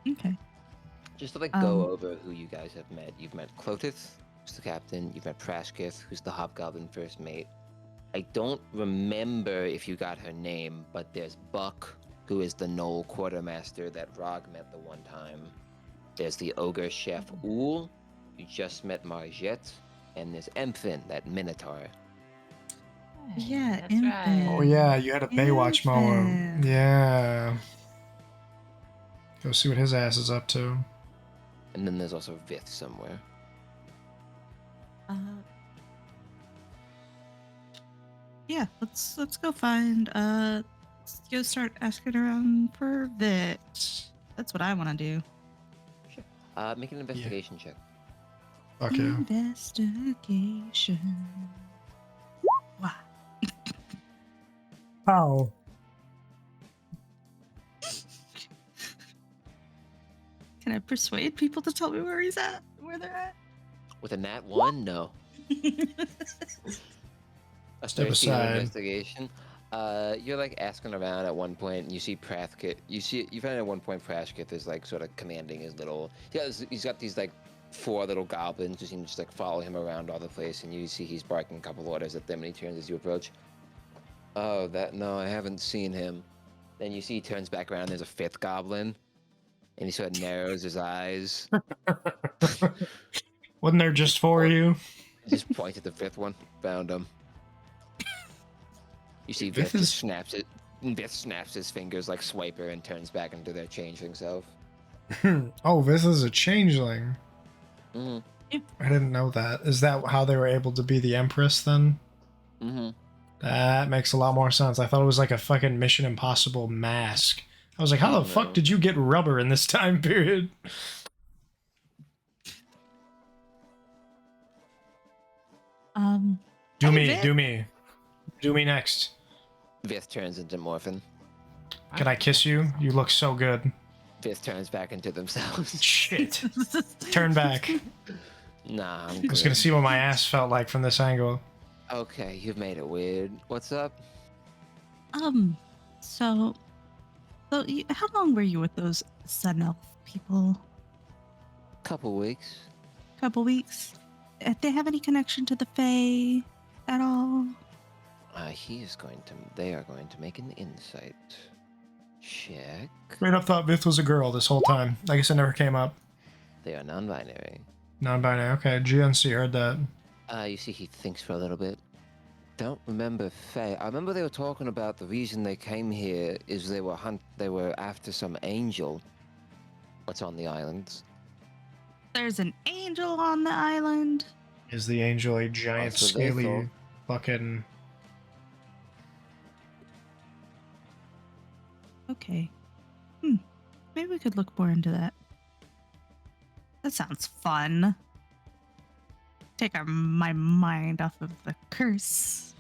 Okay. Just to go Um, over who you guys have met. You've met Clotis, who's the captain. You've met Prashkith, who's the hobgoblin first mate. I don't remember if you got her name, but there's Buck, who is the Knoll quartermaster that Rog met the one time. There's the ogre chef Ool, you just met Margette, and there's Emphin, that minotaur. Yeah, that's infant. right. Oh yeah, you had a Baywatch moment. Infant. Yeah. Go see what his ass is up to. And then there's also Vith somewhere. Yeah, let's go find let's go start asking around for Vit. That's what I want to do. Make an investigation check. Fuck yeah. Investigation. Wow. How? Can I persuade people to tell me where he's at? Where they're at? With a nat 1, no. A Step 13 aside. investigation. You're like asking around at one point, and you see Prathkit. You find at one point Prathkit is like sort of commanding his little. He's got these like 4 little goblins who seem to just like follow him around all the place, and you see he's barking a couple orders at them, and he turns as you approach. Oh, no, I haven't seen him. Then you see he turns back around. And there's a 5th goblin, and he sort of narrows his eyes. Wasn't there just 4 of you? Just point at the 5th one. Found him. You see Vith Vith just is- snaps it. Vith snaps his fingers like Swiper and turns back into their changeling self. Oh, this is a changeling. Mm-hmm. I didn't know that. Is that how they were able to be the Empress then? Mm-hmm. That makes a lot more sense. I thought it was like a fucking Mission Impossible mask. I was like, how the fuck No. did you get rubber in this time period? Do Hey, me, Vit. do me next. Vith turns into Morphin. Can I kiss you? You look so good. Vith turns back into themselves. Shit. Turn back. Nah, I'm I was good. gonna see what my ass felt like from this angle. Okay, you've made it weird. What's up? So how long were you with those Sun Elf people? Couple weeks. Couple weeks? Did they have any connection to the Fae at all? They are going to make an insight check. Straight up thought Vith was a girl this whole time. I guess it never came up. They are non-binary. Non-binary. Okay, GNC heard that. You see he thinks for a little bit. Don't remember Faye. I remember they were talking about the reason they came here is they were after some angel. What's on the islands? There's an angel on the island. Is the angel a giant That's what they scaly thought. fucking... Okay. Maybe we could look more into that. That sounds fun. Take my mind off of the curse.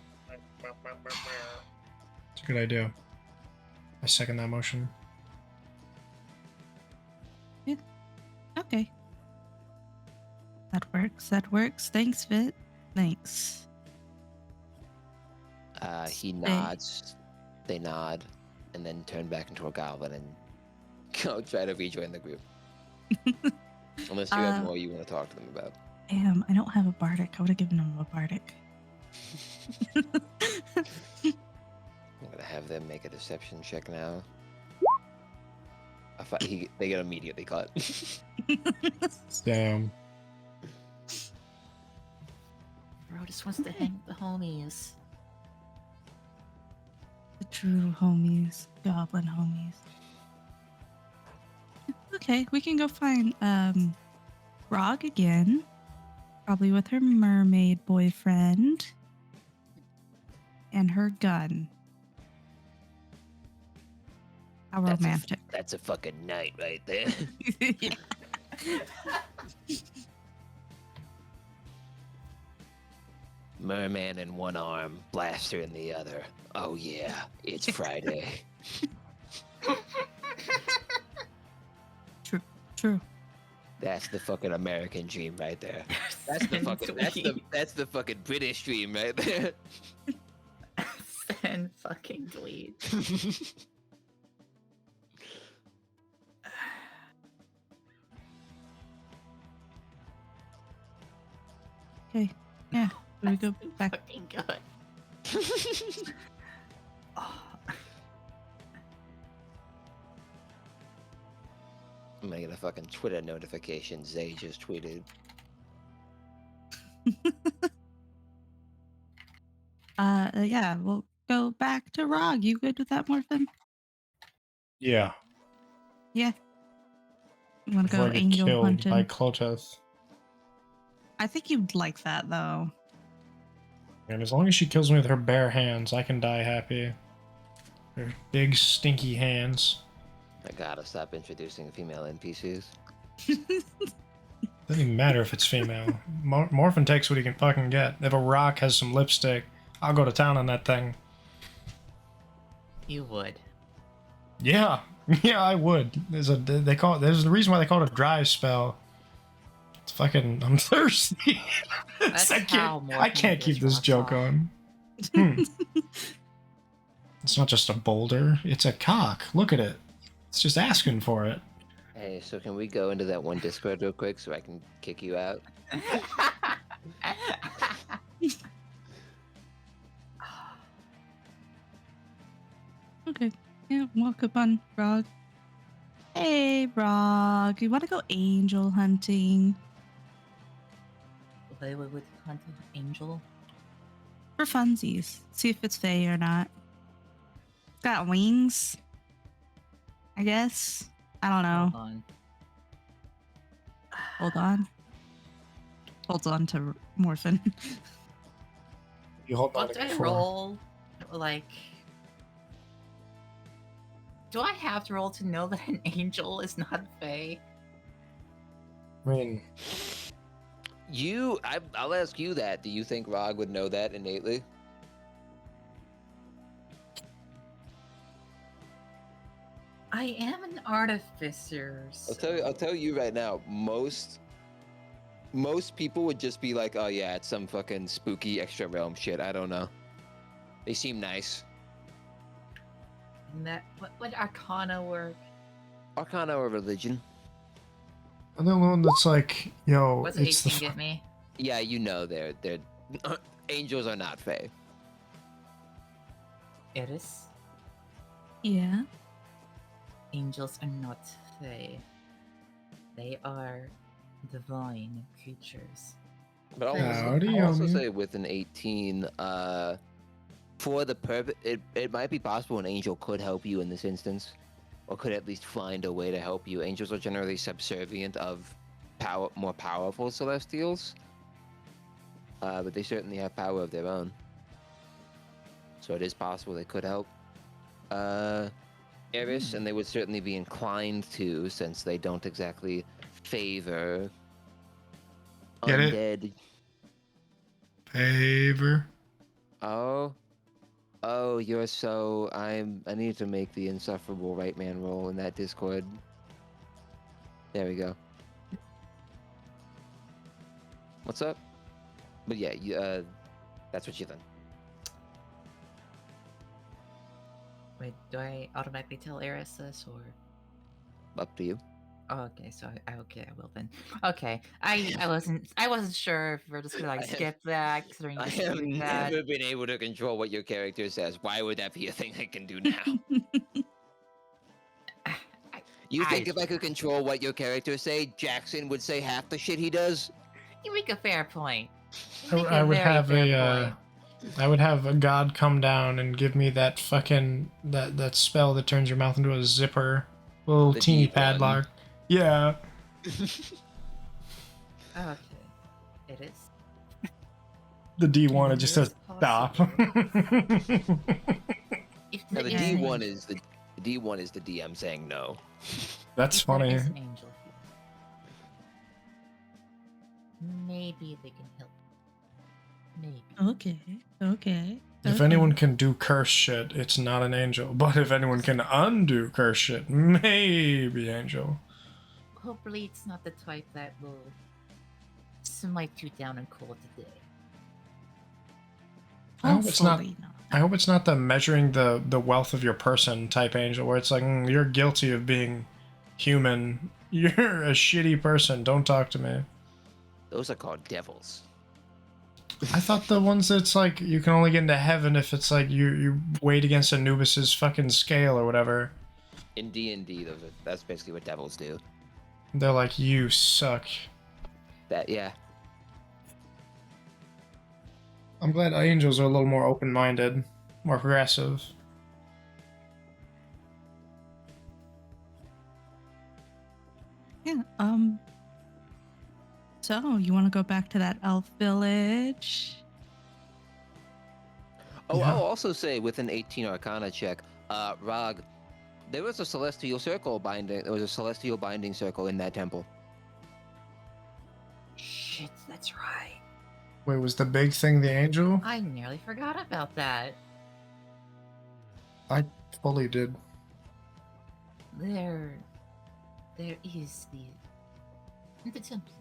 It's a good idea. I second that motion. Okay. That works. Thanks, Vit. Thanks. He nods. They nod, and then turn back into a goblin and go try to rejoin the group. Unless you have more you want to talk to them about. Damn, I don't have a bardic. I would have given him a bardic. I'm gonna have them make a deception check now. They get immediately cut. Damn. Bro just wants to hang with the homies. The true homies. Goblin homies. Okay, we can go find Rog again. Probably with her mermaid boyfriend. And her gun. How romantic. That's a fucking night right there. Yeah. Merman in one arm, blaster in the other. Oh yeah, it's Friday. True. That's the fucking American dream right there. That's the fucking British dream right there. Send fucking dweeb. Okay. Yeah. Do we go back? Fucking good. Oh, I'm gonna get a fucking Twitter notification. Zay just tweeted. Yeah, we'll go back to Rog. You good with that, Morphin? Yeah. Yeah. You want to Before go I get angel killed hunting? by Clotas. I think you'd like that though. And as long as she kills me with her bare hands, I can die happy. Her big, stinky hands. I gotta stop introducing female NPCs. Doesn't even matter if it's female. Morphin takes what he can fucking get. If a rock has some lipstick, I'll go to town on that thing. you would. Yeah, yeah, I would. There's a reason why they call it a dry spell. It's fucking. I'm thirsty. That's I how can't Morphin keep gets this rocks joke off. on. It's not just a boulder. It's a cock. Look at it. It's just asking for it. Hey, so can we go into that one Discord real quick so I can kick you out? Okay. Yeah, walk up on Rog. Hey, Rog. You want to go angel hunting? Wait, hunt an angel? For funsies. See if it's Fae or not. It's got wings. I guess. I don't know. Hold on. Hold on. Holds on to Morphin. You hold on What to do I it for. roll? Like, do I have to roll to know that an angel is not Fae? I mean, I'll ask you that. Do you think Rog would know that innately? I am an artificer. I'll tell you right now. Most people would just be like, "Oh yeah, it's some fucking spooky extra realm shit." I don't know. They seem nice. And that what arcana work? Arcana or religion? I'm the one that's like, yo, What's it's 18 the. get me? Yeah, you know they're angels are not fae. Eris? Yeah. Angels are not Fae. They are divine creatures. But Howdy, I'll also homie. say with an 18, for the purpose, it might be possible an angel could help you in this instance, or could at least find a way to help you. Angels are generally subservient of more powerful celestials, but they certainly have power of their own. So it is possible they could help. Eris, and they would certainly be inclined to, since they don't exactly favor Get it? undead. Favor. Oh, you're so. I need to make the insufferable right man roll in that Discord. There we go. What's up? But yeah, that's what you done. Wait, do I automatically tell Eris this or? Up to you. Oh, okay, so okay, I will then. Okay, I wasn't sure if we're just gonna I like have- skip that considering I you have doing that. never been able to control what your character says. Why would that be a thing I can do now? You think if I could control what your characters say, Jackson would say half the shit he does? You make a fair point. You make I would very have fair a. point. I would have a god come down and give me that fucking that spell that turns your mouth into a zipper, little The teeny D1. padlock. Yeah. Okay, it is. The D1 it just It is says stop. possible. If No, the is an D1 angel- is the D1 is the DM saying no. That's if there funny. is an angel here, maybe they can help. Maybe. Okay. Okay. If okay. anyone can do curse shit, it's not an angel. But if anyone can undo curse shit, maybe angel. Hopefully, it's not the type that will smite you down and call it a day. I hope it's not. Hopefully not. I hope it's not the measuring the wealth of your person type angel, where it's like you're guilty of being human. You're a shitty person. Don't talk to me. Those are called devils. I thought the ones that's like you can only get into heaven if it's like you wait against Anubis's fucking scale or whatever. In D&D, that's basically what devils do. They're like, you suck. Yeah. I'm glad angels are a little more open-minded, more progressive. Yeah. So you want to go back to that elf village? Oh, Yeah. I'll also say with an 18 Arcana check, Rog, there was a celestial circle binding. There was a celestial binding circle in that temple. Shit, that's right. Wait, was the big thing the angel? I nearly forgot about that. I fully did. There is in the temple.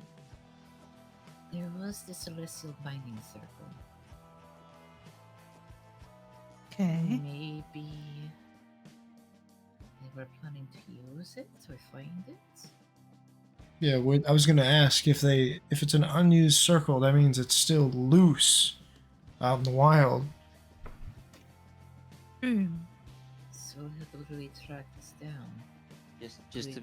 There was the celestial binding circle. Okay. Maybe they were planning to use it or find it. Yeah, I was gonna ask if it's an unused circle, that means it's still loose out in the wild. So how do we track this down? Just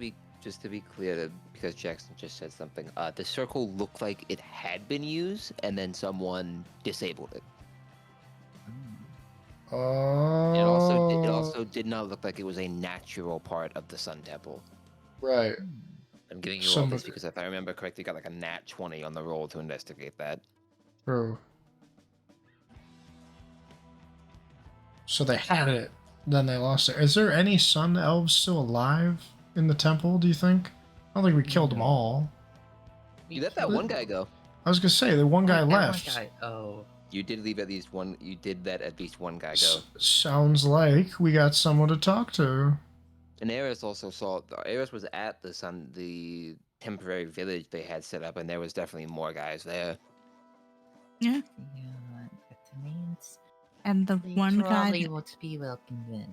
to be clear, because Jackson just said something. The circle looked like it had been used, and then someone disabled it. Oh. It also did not look like it was a natural part of the Sun Temple. Right. I'm giving you all this because if I remember correctly, you got like a nat 20 on the roll to investigate that. True. So they had it, then they lost it. Is there any sun elves still alive in the temple, do you think? I don't think we killed them all. You let that one guy go. I was gonna say, the one guy left. One guy. Oh. You did leave at least one. You did let at least one guy go. Sounds like we got someone to talk to. And Eris also saw. Eris was at the temporary village they had set up, and there was definitely more guys there. Yeah. Yeah, that means And the they one guy. probably would be welcome then.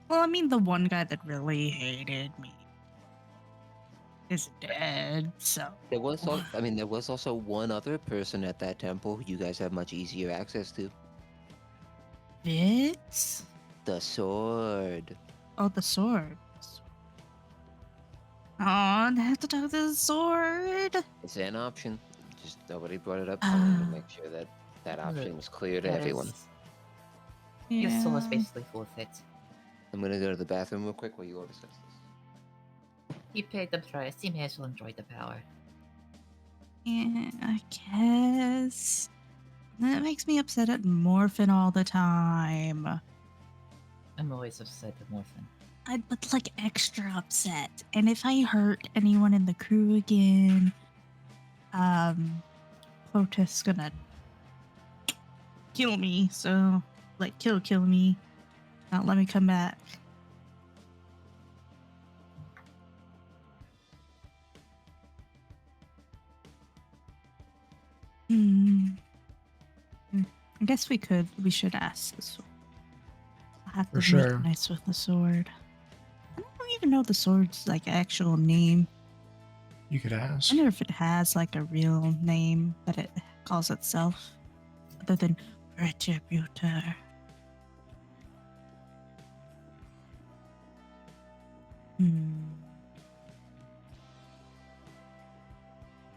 Well, I mean, the one guy that really hated me is dead. So There was also one other person at that temple you guys have much easier access to. Fitz? The sword. Oh, the sword. Oh, I have to talk to the sword. It's an option. Just nobody brought it up. I wanted to make sure that that option Look, was clear to that everyone. Your soul is Yeah. basically forfeit. I'm gonna go to the bathroom real quick while you all discuss this. You paid the price. You may as well enjoy the power. Yeah, I guess. That makes me upset at Morphin all the time. I'm always upset with Morphin. But like extra upset. And if I hurt anyone in the crew again, Plotus gonna kill me. So, like, kill me. Not let me come back. I guess we should ask the sword. I'll have to For make sure. nice with the sword. I don't even know the sword's like actual name. You could ask. I wonder if it has like a real name that it calls itself, other than Retributor.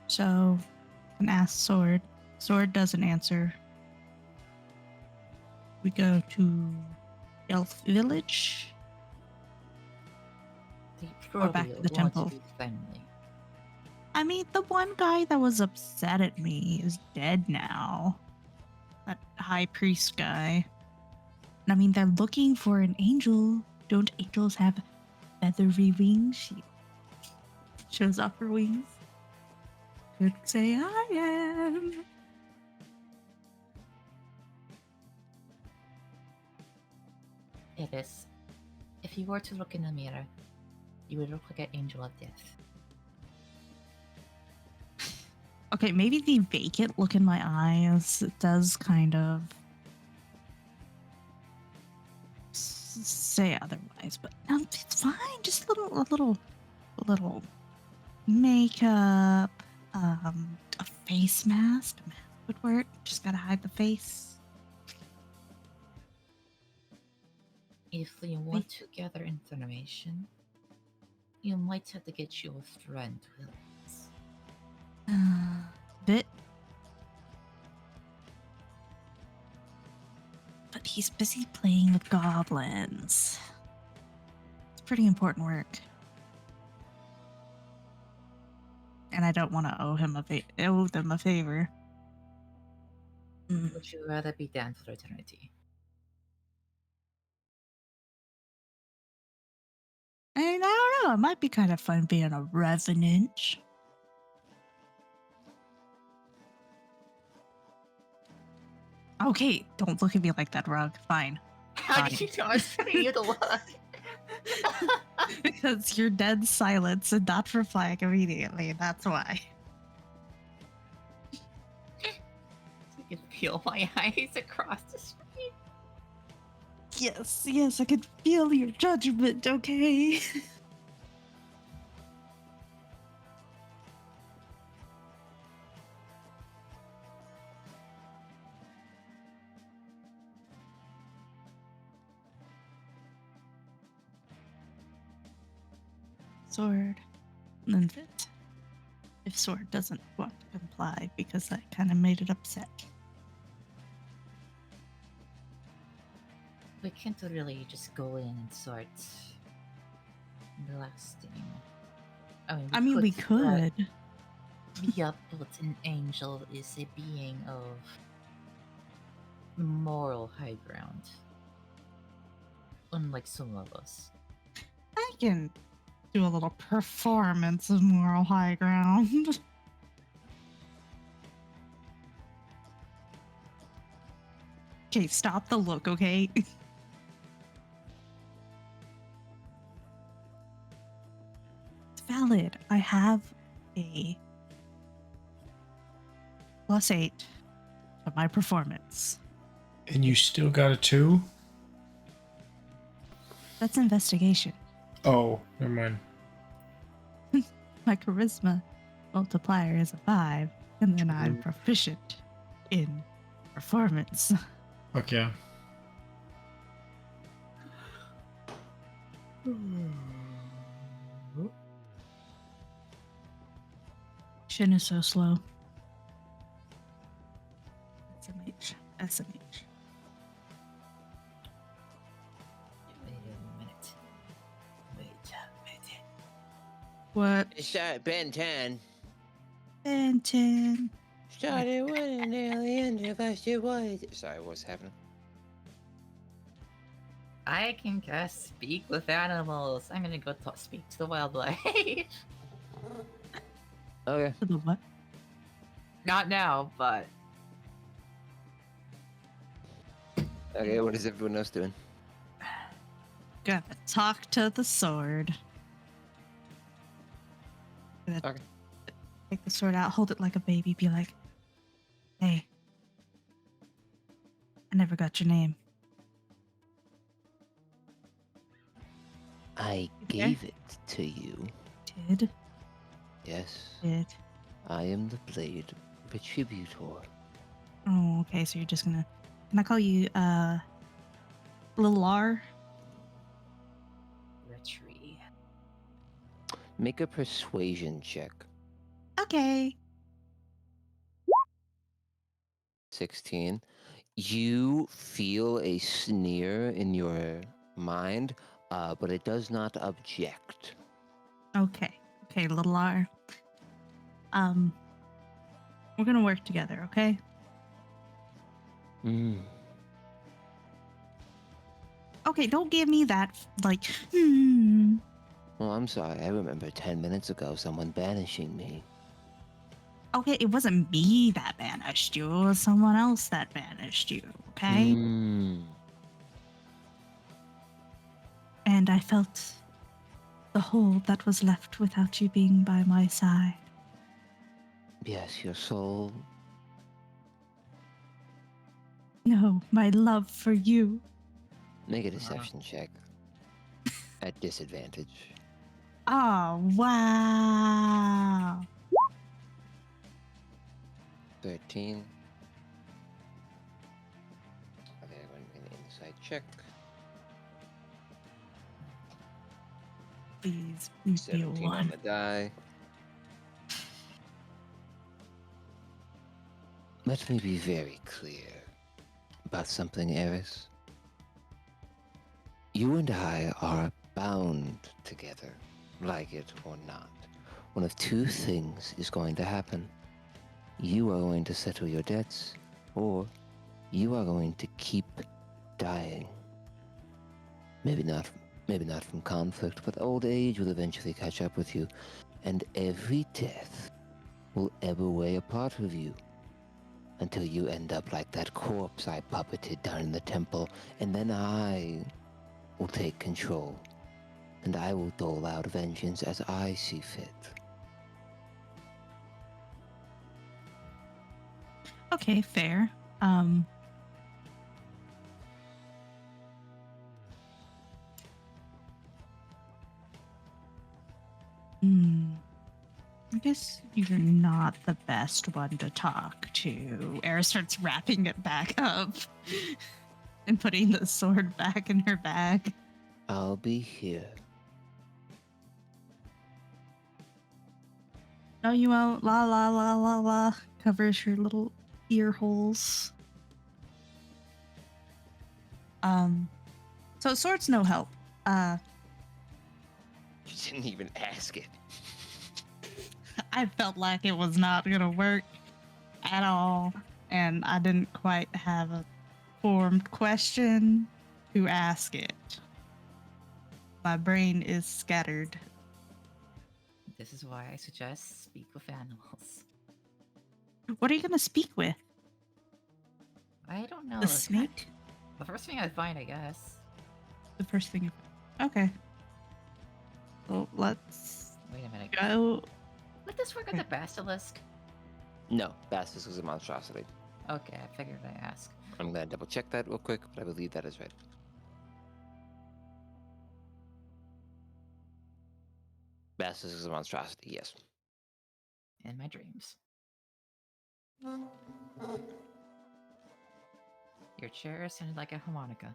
So, I can ask Sword. Sword doesn't answer. We go to Elf Village. They Or back probably to the want temple. to be friendly. I mean, the one guy that was upset at me is dead now. That high priest guy. And I mean, they're looking for an angel. Don't angels have feathery wings? She shows off her wings. Could say I am. It is. If you were to look in a mirror, you would look like an angel of death. Okay, maybe the vacant look in my eyes does kind of say otherwise, but no, it's fine. Just a little makeup, a face mask. A mask would work. Just gotta hide the face. If you want to gather information, you might have to get your friend with us. Bit. But he's busy playing with goblins. It's pretty important work. And I don't want to owe them a favor. Would you rather be down for eternity? I mean, I don't know. It might be kind of fun being a revenant. Okay, don't look at me like that, Rug. Fine. How did you know I was putting you to look? Because you're dead silence and not replying immediately. That's why. I can feel my eyes across the screen. Yes, I can feel your judgment, okay? Sword. And then Fit. If Sword doesn't want to comply because that kind of made it upset. We can't really just go in and start blasting. We could. Yeah, but an angel is a being of moral high ground. Unlike some of us. I can do a little performance of moral high ground. Okay, stop the look, okay? It's valid. I have a +8 to my performance. And you still got a 2? That's investigation. Oh, never mind. My charisma multiplier is a 5, and then I'm proficient in performance. Fuck yeah. Shin is so slow. SMH. SMH. Wait a minute. Wait a minute. What? It started Ben 10. Benton. Started when an alien devised it was. Sorry, what's happening? I can just speak with animals. I'm gonna go speak to the wildlife. Okay. The what? Not now, but Okay, what is everyone else doing? Gotta talk to the sword. Gonna Okay. take the sword out, hold it like a baby, be like, hey, I never got your name. I Okay. gave it to you. Did? Yes. Did? I am the Blade Retributor. Oh, okay, so you're just gonna... Can I call you, Little R? retreat. Make a persuasion check. Okay. 16. You feel a sneer in your mind, but it does not object. Okay, Little R. We're gonna work together, okay? Okay, don't give me that, like, Well, I'm sorry. I remember 10 minutes ago someone banishing me. Okay, it wasn't me that banished you. It was someone else that banished you, okay? And I felt the hole that was left without you being by my side. Yes, your soul. No, my love for you. Make a deception check. At disadvantage. Oh, wow. 13. Okay, I'm going an inside check. Please be a 17 on one. the die. Let me be very clear about something, Eris. You and I are bound together, like it or not. One of two things is going to happen. You are going to settle your debts, or you are going to keep dying. Maybe not from conflict, but old age will eventually catch up with you, and every death will ebb away a part of you until you end up like that corpse I puppeted down in the temple, and then I will take control, and I will dole out vengeance as I see fit. Okay, fair. I guess you're not the best one to talk to. Era starts wrapping it back up and putting the sword back in her bag. I'll be here. Oh, you won't. La la la la la. Covers her little ear holes. So sword's no help. You didn't even ask it. I felt like it was not gonna work at all, and I didn't quite have a formed question to ask it. My brain is scattered. This is why I suggest speak with animals. What are you gonna speak with? I don't know. The snake? The first thing I find, I guess. The first thing. Okay. Well, let's Wait a minute. go. Would this work on the basilisk? No, Bastus is a monstrosity. Okay, I figured I ask. I'm gonna double check that real quick, but I believe that is right. Bastus is a monstrosity, yes. In my dreams. Your chair sounded like a harmonica.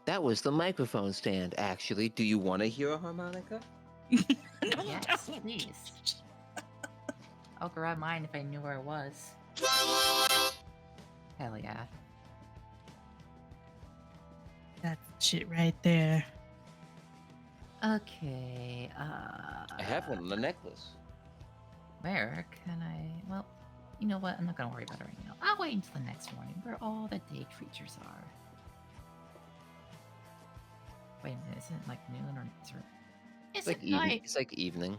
That was the microphone stand, actually. Do you want to hear a harmonica? Yes, please. I'll grab mine if I knew where it was. Hell yeah. That shit right there. Okay, I have one on the necklace. Where can I... Well, you know what? I'm not gonna worry about it right now. I'll wait until the next morning, where all the day creatures are. Wait a minute, isn't it like noon or... Is it night? It's like evening.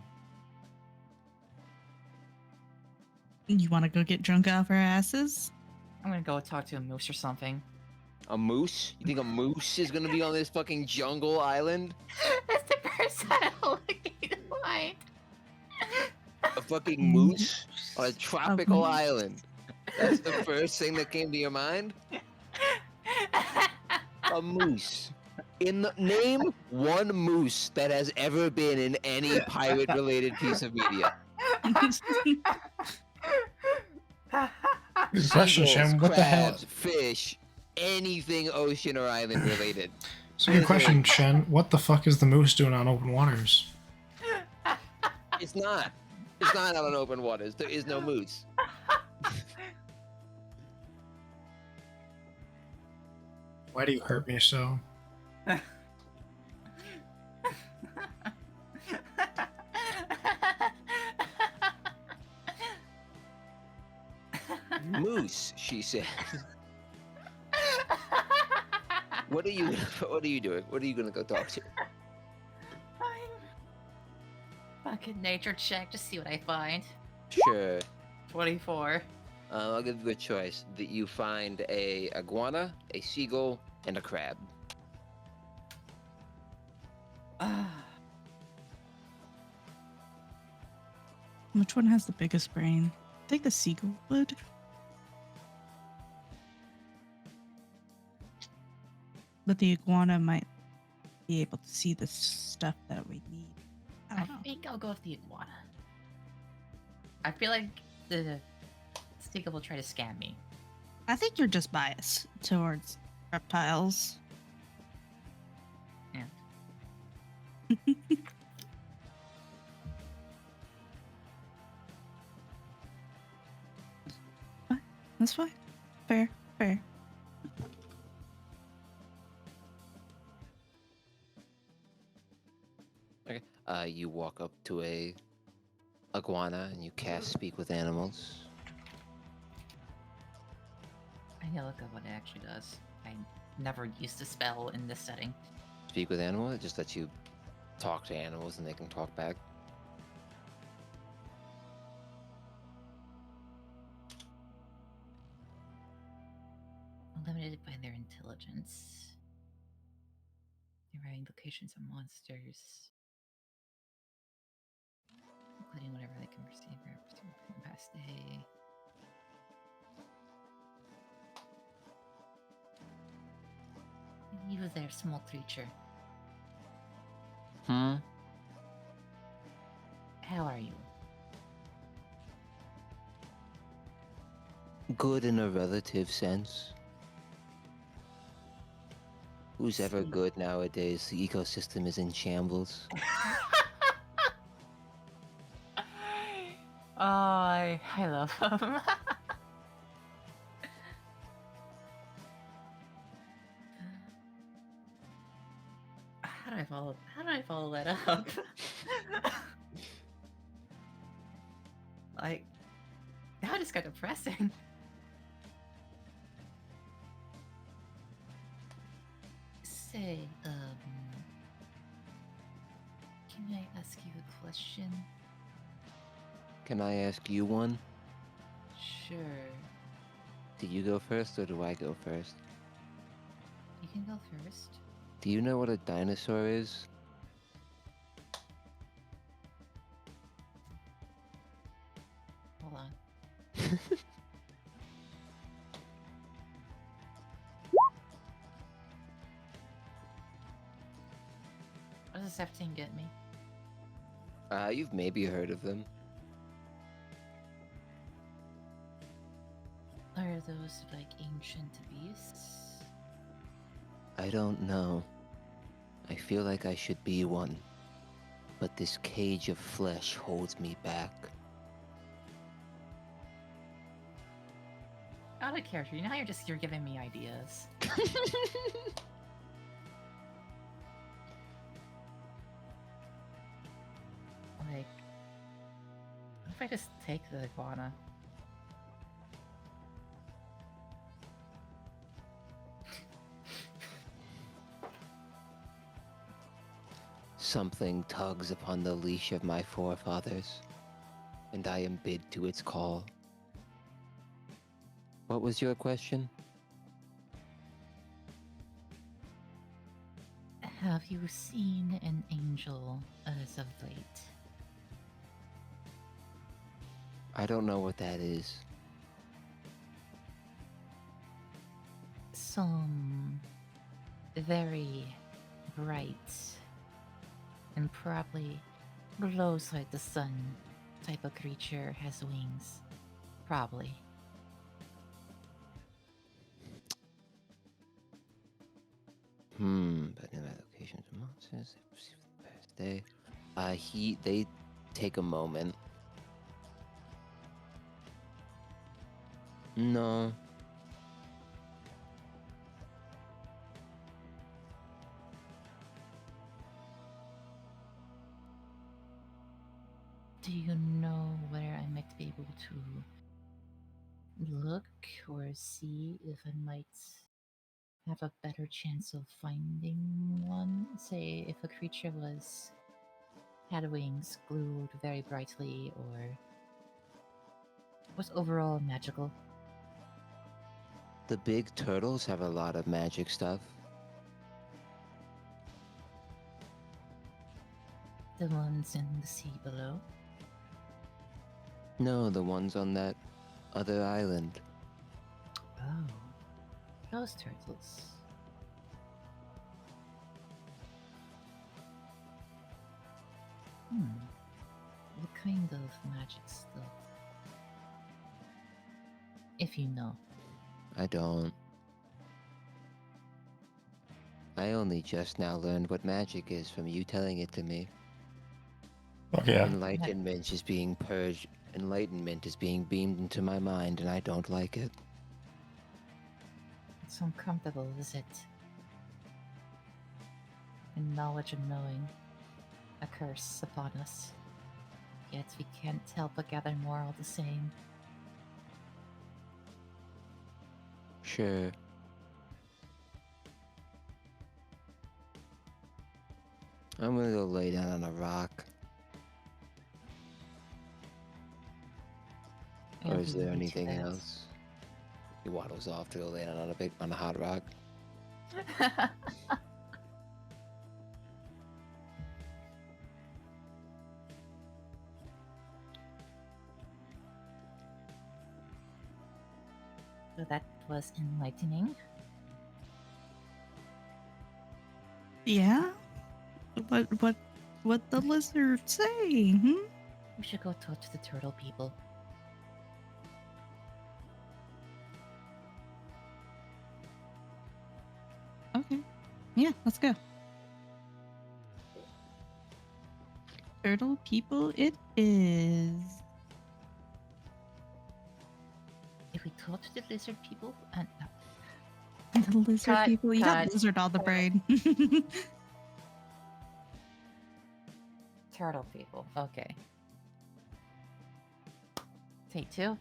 You want to go get drunk off our asses? I'm gonna go talk to a moose or something. A moose? You think a moose is gonna be on this fucking jungle island? That's the first I'm looking to find. A fucking moose on a tropical moose. island. That's the first thing that came to your mind? A moose. Name one moose that has ever been in any pirate-related piece of media. Good question, Seagulls, Shem. What the hell? crabs, fish, anything ocean or island related. So good question, Shen. What the fuck is the moose doing on open waters? It's not. It's not out on open waters. There is no moose. Why do you hurt me so? Moose, she said. What are you doing? What are you gonna go talk to? Fucking nature check to see what I find. Sure. 24. I'll give you a choice. That you find a iguana, a seagull, and a crab. Which one has the biggest brain? I think the seagull would. But the iguana might be able to see the stuff that we need. I don't know. think I'll go with the iguana. I feel like the think it will try to scam me. I think you're just biased towards reptiles. Yeah. That's fine. Fair, fair. Okay. You walk up to a iguana and you cast Speak with Animals. I need to look at what it actually does. I never used the spell in this setting. Speak with Animal, it just lets you talk to animals and they can talk back. Limited by their intelligence. Their invocations of monsters. Including whatever they can receive from the past day. You there, small creature. Hmm? How are you? Good in a relative sense. Who's ever See. good nowadays? The ecosystem is in shambles. Oh, I love him. How do I follow that up? Like, that just got depressing. Say, can I ask you a question? Can I ask you one? Sure. Do you go first or do I go first? You can go first. Do you know what a dinosaur is? Hold on. What does 17 get me? You've maybe heard of them. Are those like ancient beasts? I don't know. I feel like I should be one. But this cage of flesh holds me back. Out of character, you know how you're giving me ideas. Like, what if I just take the iguana? Something tugs upon the leash of my forefathers, and I am bid to its call. What was your question? Have you seen an angel as of late? I don't know what that is. Some very bright and probably glows like the sun type of creature has wings. Probably. But no allocations of monsters the past day. They take a moment. No. Do you know where I might be able to look or see if I might have a better chance of finding one? Say, if a creature had wings, glowed very brightly, or was overall magical. The big turtles have a lot of magic stuff. The ones in the sea below. No, the ones on that other island. Oh, those turtles. What kind of magic stuff? If you know. I don't. I only just now learned what magic is from you telling it to me. Oh yeah. Enlightenment is being purged. Enlightenment is being beamed into my mind, and I don't like it. It's uncomfortable, is it? And knowledge and knowing. A curse upon us. Yet we can't help but gather more all the same. Sure. I'm gonna go lay down on a rock. Or I'll is leave there you to anything that. else? He waddles off to go lay down on a hot rock. So that was enlightening. Yeah? What the lizard say? Hmm? We should go talk to the turtle people. Okay. Yeah, let's go. Turtle people it is. If we talk to the lizard people, and The lizard Cut, people. You got cut, lizard on the cut. brain. turtle people. Okay. Take two.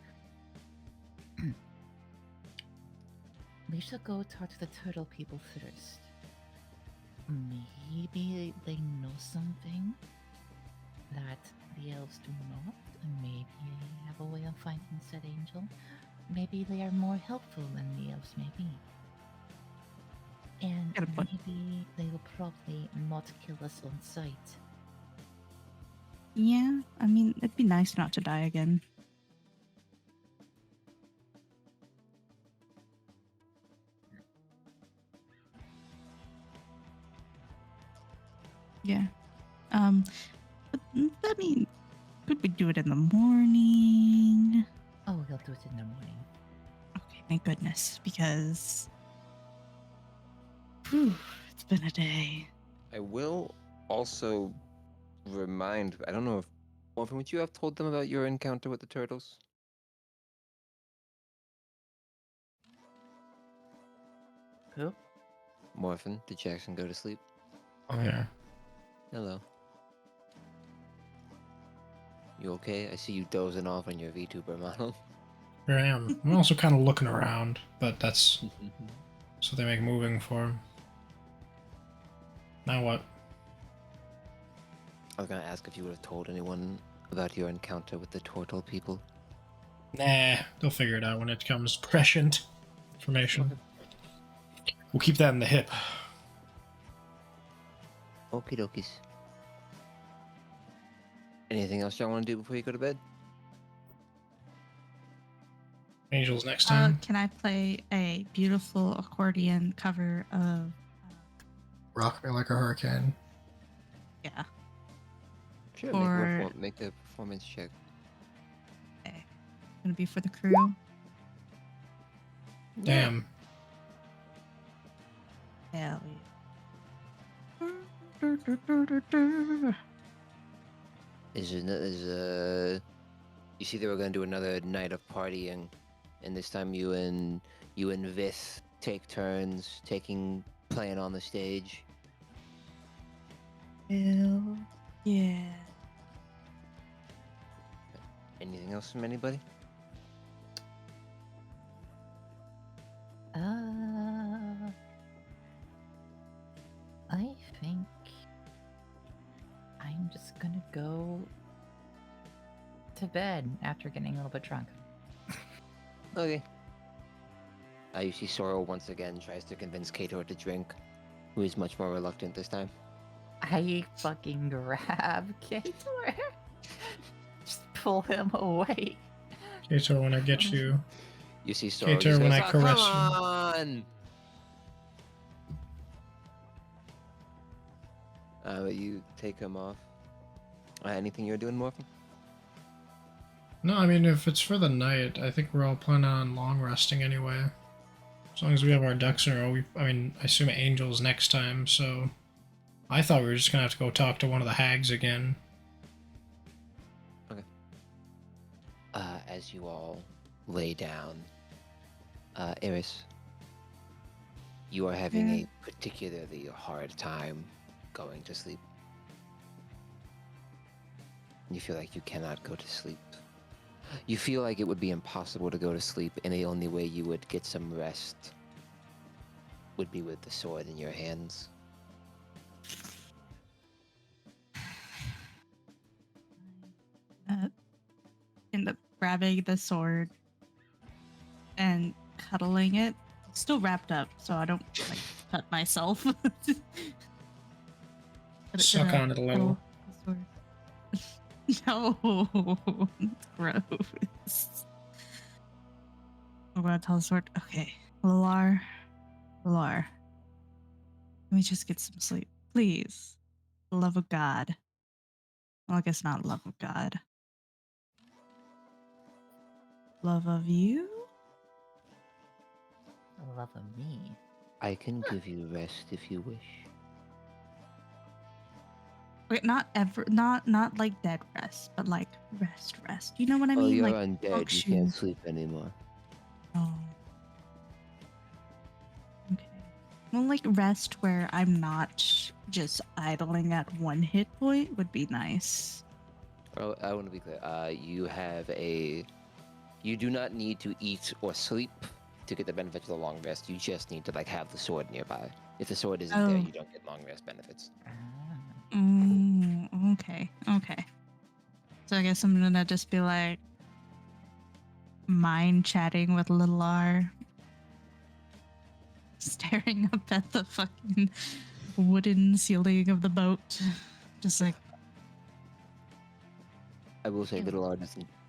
We should go talk to the turtle people first. Maybe they know something that the elves do not, and maybe they have a way of finding said angel. Maybe they are more helpful than the elves may be. And Got a point. maybe they will probably not kill us on sight. Yeah, I mean, it'd be nice not to die again. Yeah. But, I mean, could we do it in the morning? Oh, we'll do it in the morning. Okay, thank goodness, because whew, it's been a day. I will also remind. I don't know if Morphin, would you have told them about your encounter with the turtles? Who? Morphin, did Jackson go to sleep? Oh yeah. Hello. You okay? I see you dozing off on your VTuber model. Here I am. I'm also kind of looking around, but that's so they make moving for him. Now what? I was gonna ask if you would have told anyone about your encounter with the turtle people. Nah, they'll figure it out when it comes prescient information. We'll keep that in the hip. Okie dokies. Anything else y'all want to do before you go to bed? Angels next time. Can I play a beautiful accordion cover of? Rock me like a hurricane. Yeah. Sure. Or- Make a performance check. Okay. Gonna be for the crew. Damn. Hell yeah. You see, they were gonna do another night of partying, and this time you and Vith take turns playing on the stage. Hell yeah. Anything else from anybody? I think I'm just gonna go to bed after getting a little bit drunk. Okay. You see Sora once again tries to convince Kator to drink, who is much more reluctant this time. I fucking grab Kator. Just pull him away. Kator, when I get you. You see Sora Kator, just when goes, I caress you." come on! You take him off. Anything you're doing, Morphin? No, I mean, if it's for the night, I think we're all planning on long resting anyway. As long as we have our ducks in a row. I mean, I assume Angel's next time, so I thought we were just gonna have to go talk to one of the hags again. As you all lay down, Eris, you are having Yeah. a particularly hard time going to sleep. You feel like you cannot go to sleep. You feel like it would be impossible to go to sleep, and the only way you would get some rest would be with the sword in your hands. End up grabbing the sword and cuddling it. It's still wrapped up, so I don't like cut myself. Put it in Suck on it a little. sword. No, it's gross. I'm gonna tell the sword. Okay, Lilar, let me just get some sleep, please. Love of God. Well, I guess not love of God. Love of you. Love of me. I can give you rest if you wish. Wait, not like dead rest, but like rest. You know what I Oh, mean? you're Like undead. You function. can't sleep anymore. Oh. Okay. Well, like rest where I'm not just idling at one hit point would be nice. Oh, I want to be clear. You do not need to eat or sleep to get the benefits of the long rest. You just need to have the sword nearby. If the sword isn't there, Oh. you don't get long rest benefits. Okay. So I guess I'm gonna just be like mind chatting with little R, staring up at the fucking wooden ceiling of the boat, just like I will say, Yeah.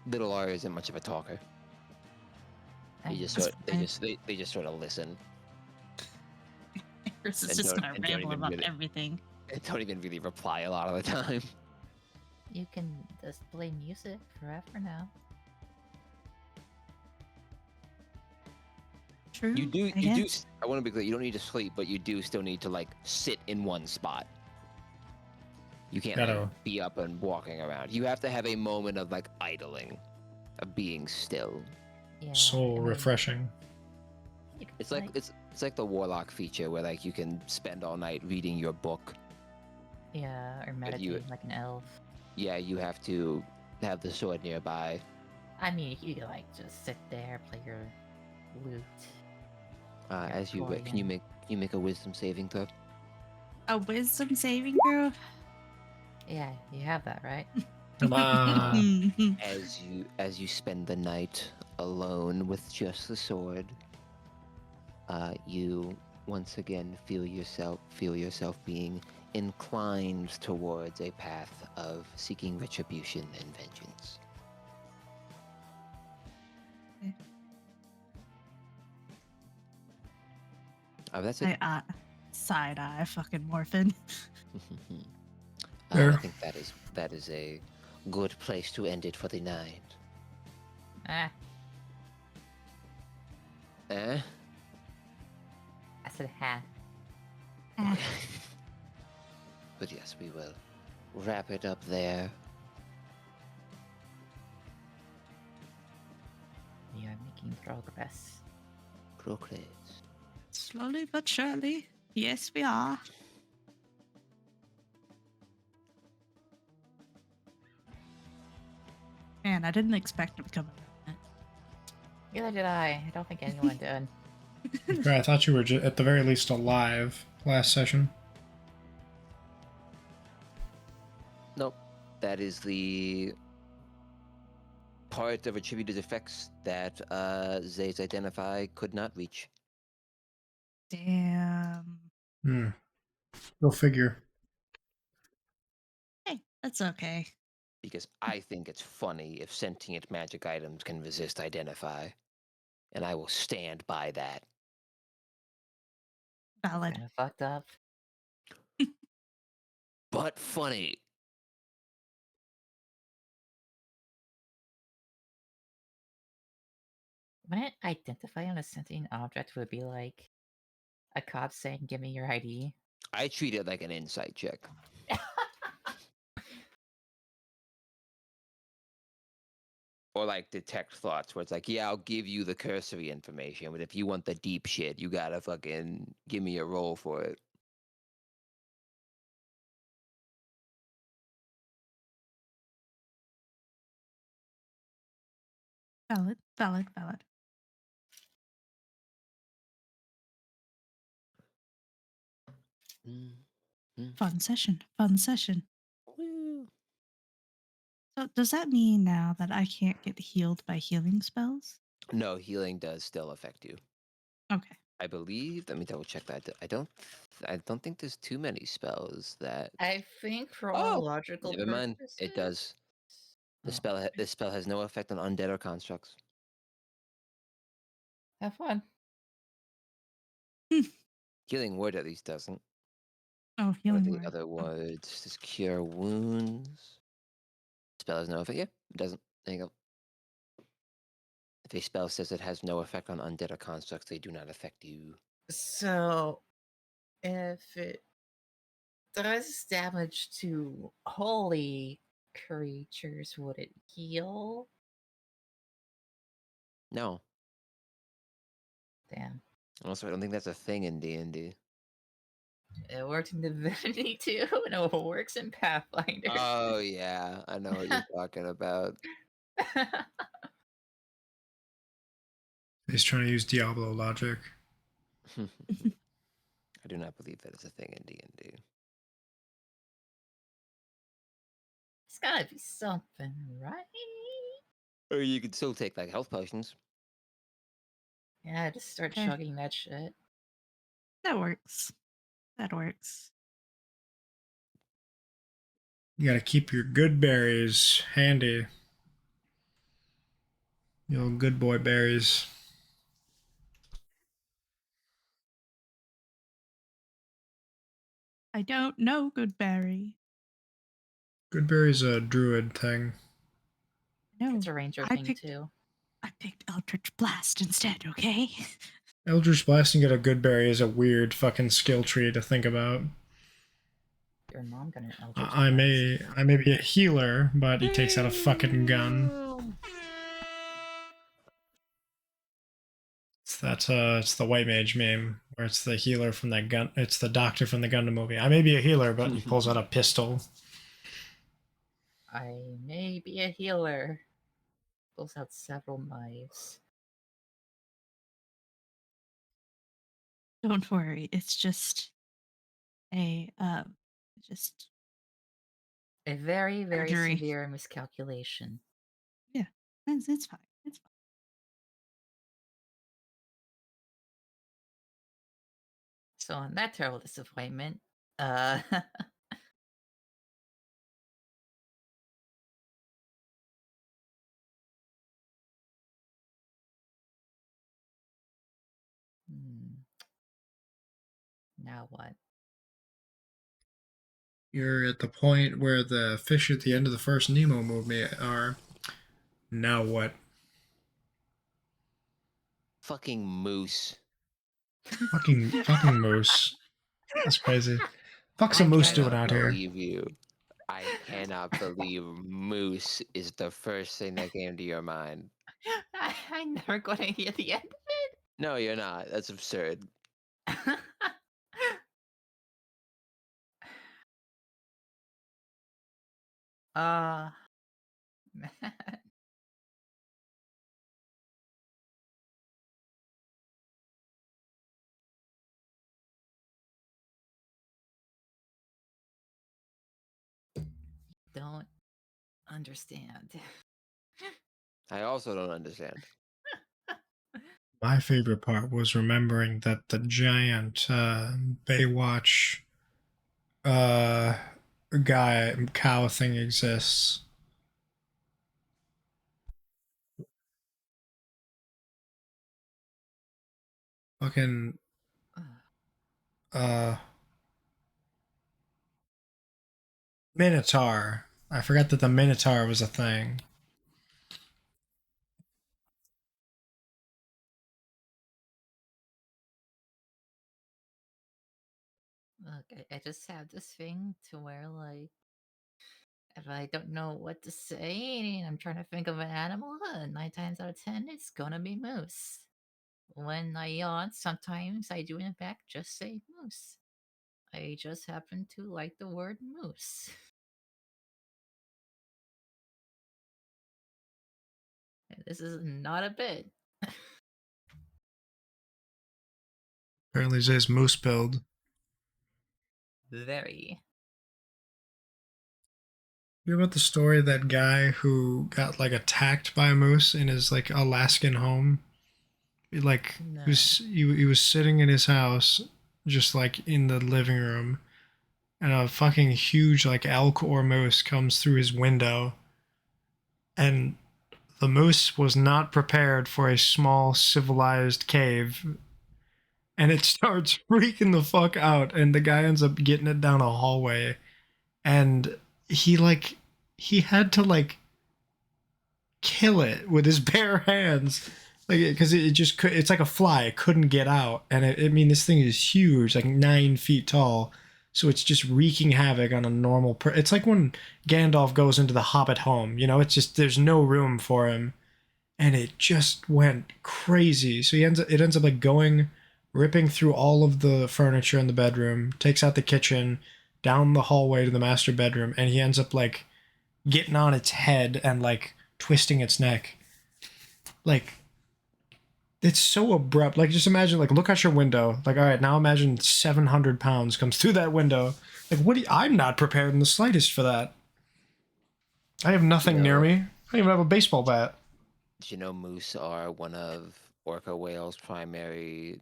Little R isn't much of a talker. They just That's sort they just sort of listen Chris is and just don't gonna and don't ramble even about really everything. and don't even really reply a lot of the time. You can just play music forever now. True. You I do. guess. I want to be clear. You don't need to sleep, but you do still need to sit in one spot. You can't Gotta- be up and walking around. You have to have a moment of idling, of being still. Yeah. Soul I mean, refreshing. you could, It's like the warlock feature where you can spend all night reading your book. yeah, or meditate like an elf. Yeah, you have to have the sword nearby. I mean, you could just sit there, play your lute. As you can you make a wisdom saving throw? A wisdom saving throw. Yeah, you have that, right? Come on. As you spend the night alone with just the sword, you once again feel yourself being inclined towards a path of seeking retribution and vengeance. Okay. That's it. Side eye, fucking morphin. I Fair. think that is a good place to end it for the night. Ah, Eh? I said ha. But yes, we will wrap it up there. We are making progress. Progress. Slowly but surely. Yes, we are. Man, I didn't expect him to come up. Neither did I. I don't think anyone did. Okay, I thought you were at the very least alive last session. Nope. That is the part of attributed effects that Zays Identify could not reach. Damn. Go figure. Hey, that's okay. Because I think it's funny if sentient magic items can resist Identify. And I will stand by that. Valid. Kinda fucked up. But funny. Wouldn't identify on a sentient object would be like a cop saying, "Give me your ID." I treat it like an insight check. Or like detect thoughts, where it's like, yeah, I'll give you the cursory information, but if you want the deep shit, you gotta fucking give me a roll for it. Valid, valid, valid. Fun session, fun session. Woo. So does that mean now that I can't get healed by healing spells? No, healing does still affect you. Okay. I believe. Let me double check that. I don't think there's too many spells that. I think for all Oh, logical never mind. purposes, It does. This Oh, spell. This spell has no effect on undead or constructs. have fun. Healing word at least doesn't. Oh, What are healing the word. other words? This cure wounds. Spell has no effect. Yeah, it doesn't. There you go. If a spell says it has no effect on undead or constructs, they do not affect you. So, if it does damage to holy creatures, would it heal? No. Damn. Also, I don't think that's a thing in D&D. It worked in Divinity too, and it works in Pathfinder. Oh yeah, I know what you're talking about. He's trying to use Diablo logic. I do not believe that is a thing in D&D. It's gotta be something, right? Or you could still take like health potions. Yeah, just start Okay. chugging that shit. That works. That works. You gotta keep your good berries handy. The old good boy berries. I don't know, Goodberry. Good berry's a druid thing. No, It's a ranger I thing picked too. Eldritch Blast instead, okay? Eldritch Blast and get a good berry is a weird fucking skill tree to think about. Your mom got an eldritch I may blast. I may be a healer, but he takes out a fucking gun. It's the white mage meme where it's the healer from that gun. It's the doctor from the Gundam movie. I may be a healer, but he pulls out a pistol. I may be a healer. Pulls out several knives. Don't worry, it's just a just A very, very surgery. severe miscalculation. Yeah, it's fine. It's fine. So on that terrible disappointment, uh hmm, now what? You're at the point where the fish at the end of the first Nemo movie are. Now what? Fucking moose. Fucking moose. That's crazy. Fuck's a I moose can't doing out here? Believe you. I cannot believe moose is the first thing that came to your mind. I'm never gonna hear the end No, you're not. That's absurd. of it. Man. Don't understand. I also don't understand. My favorite part was remembering that the giant Baywatch uh, guy cow thing exists. Fucking uh, Minotaur. I forgot that the Minotaur was a thing. Look, I just have this thing to where, like, if I don't know what to say and I'm trying to think of an animal, 9 times out of 10, it's gonna be moose. When I yawn, sometimes I do, in fact, just say moose. I just happen to like the word moose. This is not a bit. Apparently Zay's moose build. Very. You hear about the story of that guy who got like attacked by a moose in his like Alaskan home? Like No. he was sitting in his house, just like in the living room, and a fucking huge like elk or moose comes through his window, and the moose was not prepared for a small civilized cave, and it starts freaking the fuck out, and the guy ends up getting it down a hallway, and he had to like kill it with his bare hands, like because it just could, it's like a fly, it couldn't get out, and I mean this thing is huge, like 9 feet tall, so it's just wreaking havoc on a normal it's like when Gandalf goes into the Hobbit home, you know, it's just there's no room for him, and it just went crazy. So it ends up like going, ripping through all of the furniture in the bedroom, takes out the kitchen, down the hallway to the master bedroom, and he ends up like getting on its head and like twisting its neck. Like it's so abrupt. Like just imagine, like look out your window. Like all right, now imagine 700 pounds comes through that window. Like what? I'm not prepared in the slightest for that. I have nothing near me. I don't even have a baseball bat. Do you know moose are one of orca whales' primary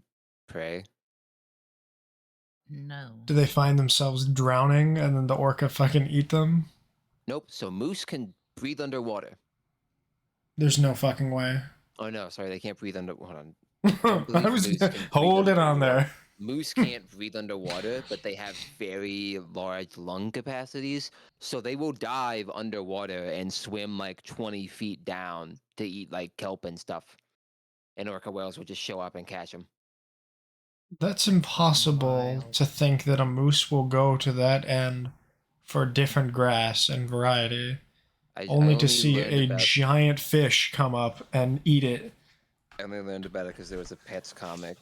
prey? No. Do they find themselves drowning and then the orca fucking eat them? Nope. So moose can breathe underwater. There's no fucking way. Oh no, sorry, they can't breathe under. Hold on. I was hold it on there. Moose can't breathe underwater, but they have very large lung capacities, so they will dive underwater and swim like 20 feet down to eat like kelp and stuff. And orca whales will just show up and catch them. That's impossible Wild. to think that a moose will go to that end for different grass and variety, I only to only see learned a about giant fish come up and eat it. I only learned about it because there was a pets comic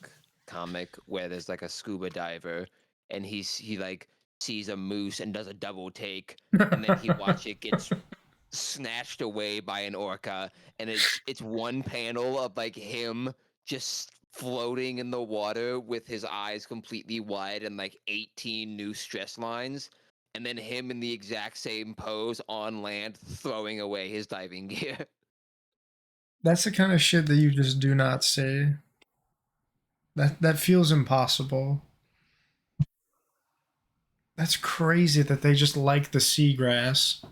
where there's like a scuba diver and he like sees a moose and does a double take, and then he watch it get snatched away by an orca, and it's one panel of like him just floating in the water with his eyes completely wide and like 18 new stress lines, and then him in the exact same pose on land throwing away his diving gear. That's the kind of shit that you just do not see. That feels impossible. That's crazy that they just like the seagrass.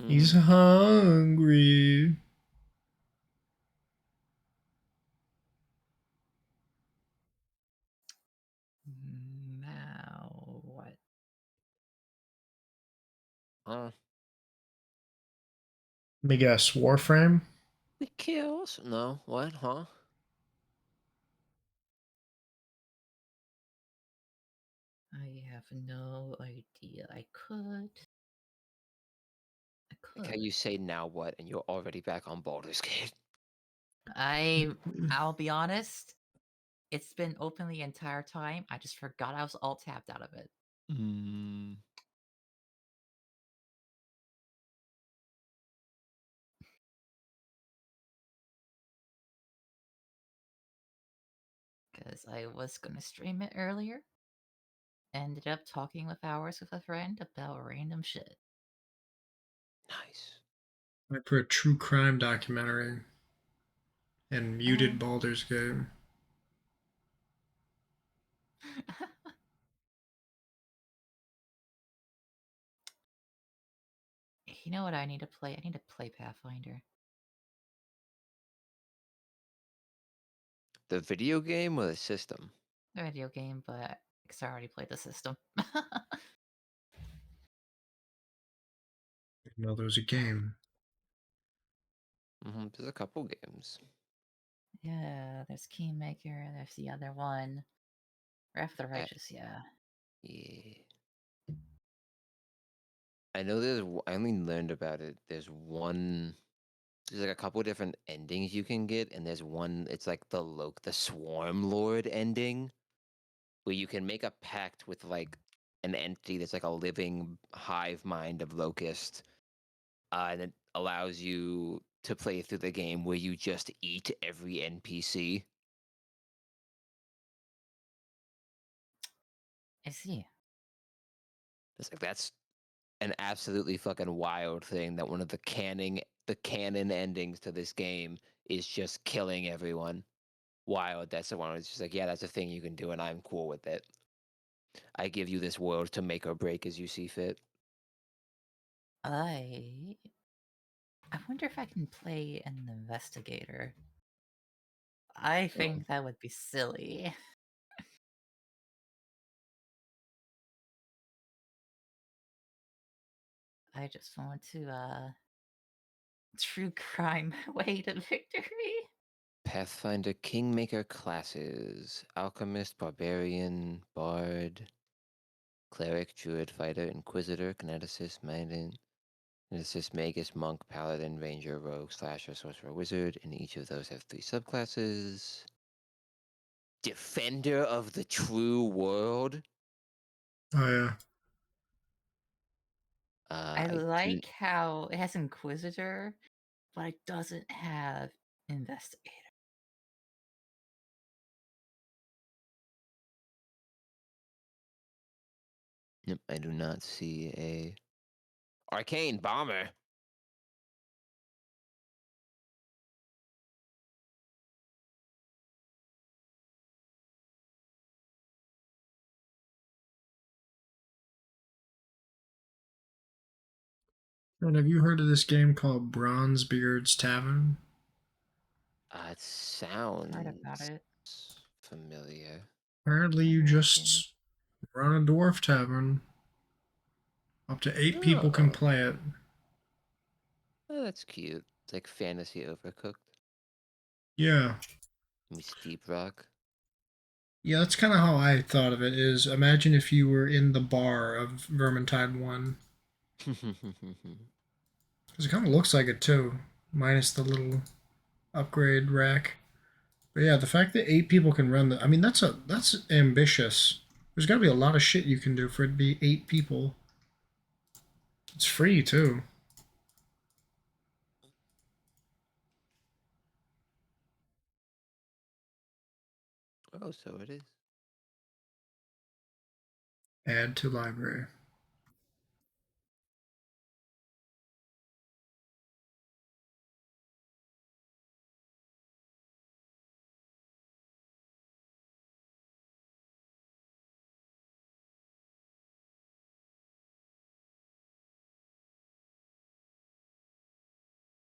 He's Mhm. hungry. Now what? Huh. Let me guess, Warframe? The kills? No, what? Huh? I have no idea. I could. I Like how could. you say now what, and you're already back on Baldur's Gate. I'll be honest. It's been open the entire time. I just forgot I was all tapped out of it. Mm. Because I was gonna stream it earlier. Ended up talking with hours with a friend about random shit. Nice. Like for a true crime documentary and muted Baldur's Gate. You know what I need to play? I need to play Pathfinder. The video game or the system? A video game, but because I already played the system. No, there was a game. There's a couple games. Yeah, there's Kingmaker, there's the other one. Wrath of the Uh, Righteous, yeah. Yeah. I know I only learned about it. There's like a couple different endings you can get, and there's one, it's like the Swarm Lord ending, where you can make a pact with like an entity that's like a living hive mind of locust, and it allows you to play through the game where you just eat every NPC. I see. That's an absolutely fucking wild thing, that one of the canon endings to this game is just killing everyone. Wild. That's the one where it's just like, yeah, that's a thing you can do, and I'm cool with it. I give you this world to make or break as you see fit. I wonder if I can play an investigator. I think that would be silly. I just want to true crime way to victory. Pathfinder Kingmaker classes: Alchemist, Barbarian, Bard, Cleric, Druid, Fighter, Inquisitor, Kineticist, Kineticist, Magus, Monk, Paladin, Ranger, Rogue, Slasher, Sorcerer, Wizard, and each of those have 3 subclasses. Defender of the True World. Oh yeah. I I like how it has Inquisitor, but it doesn't have Investigator. Nope, I do not see a Arcane Bomber. And have you heard of this game called Bronzebeard's Tavern? It sounds Heard about it. familiar. Apparently, you Never played it. just run a dwarf tavern. Up to 8 people can play it. Oh, that's cute. It's like fantasy overcooked. Yeah. Meets Deep Rock. Yeah, that's kind of how I thought of it. Is imagine if you were in the bar of Vermintide 1. Because it kind of looks like it too, minus the little upgrade rack. But yeah, the fact that 8 people can run the, I mean, that's ambitious. There's got to be a lot of shit you can do for it to be 8 people. It's free too. Oh, so it is. Add to library.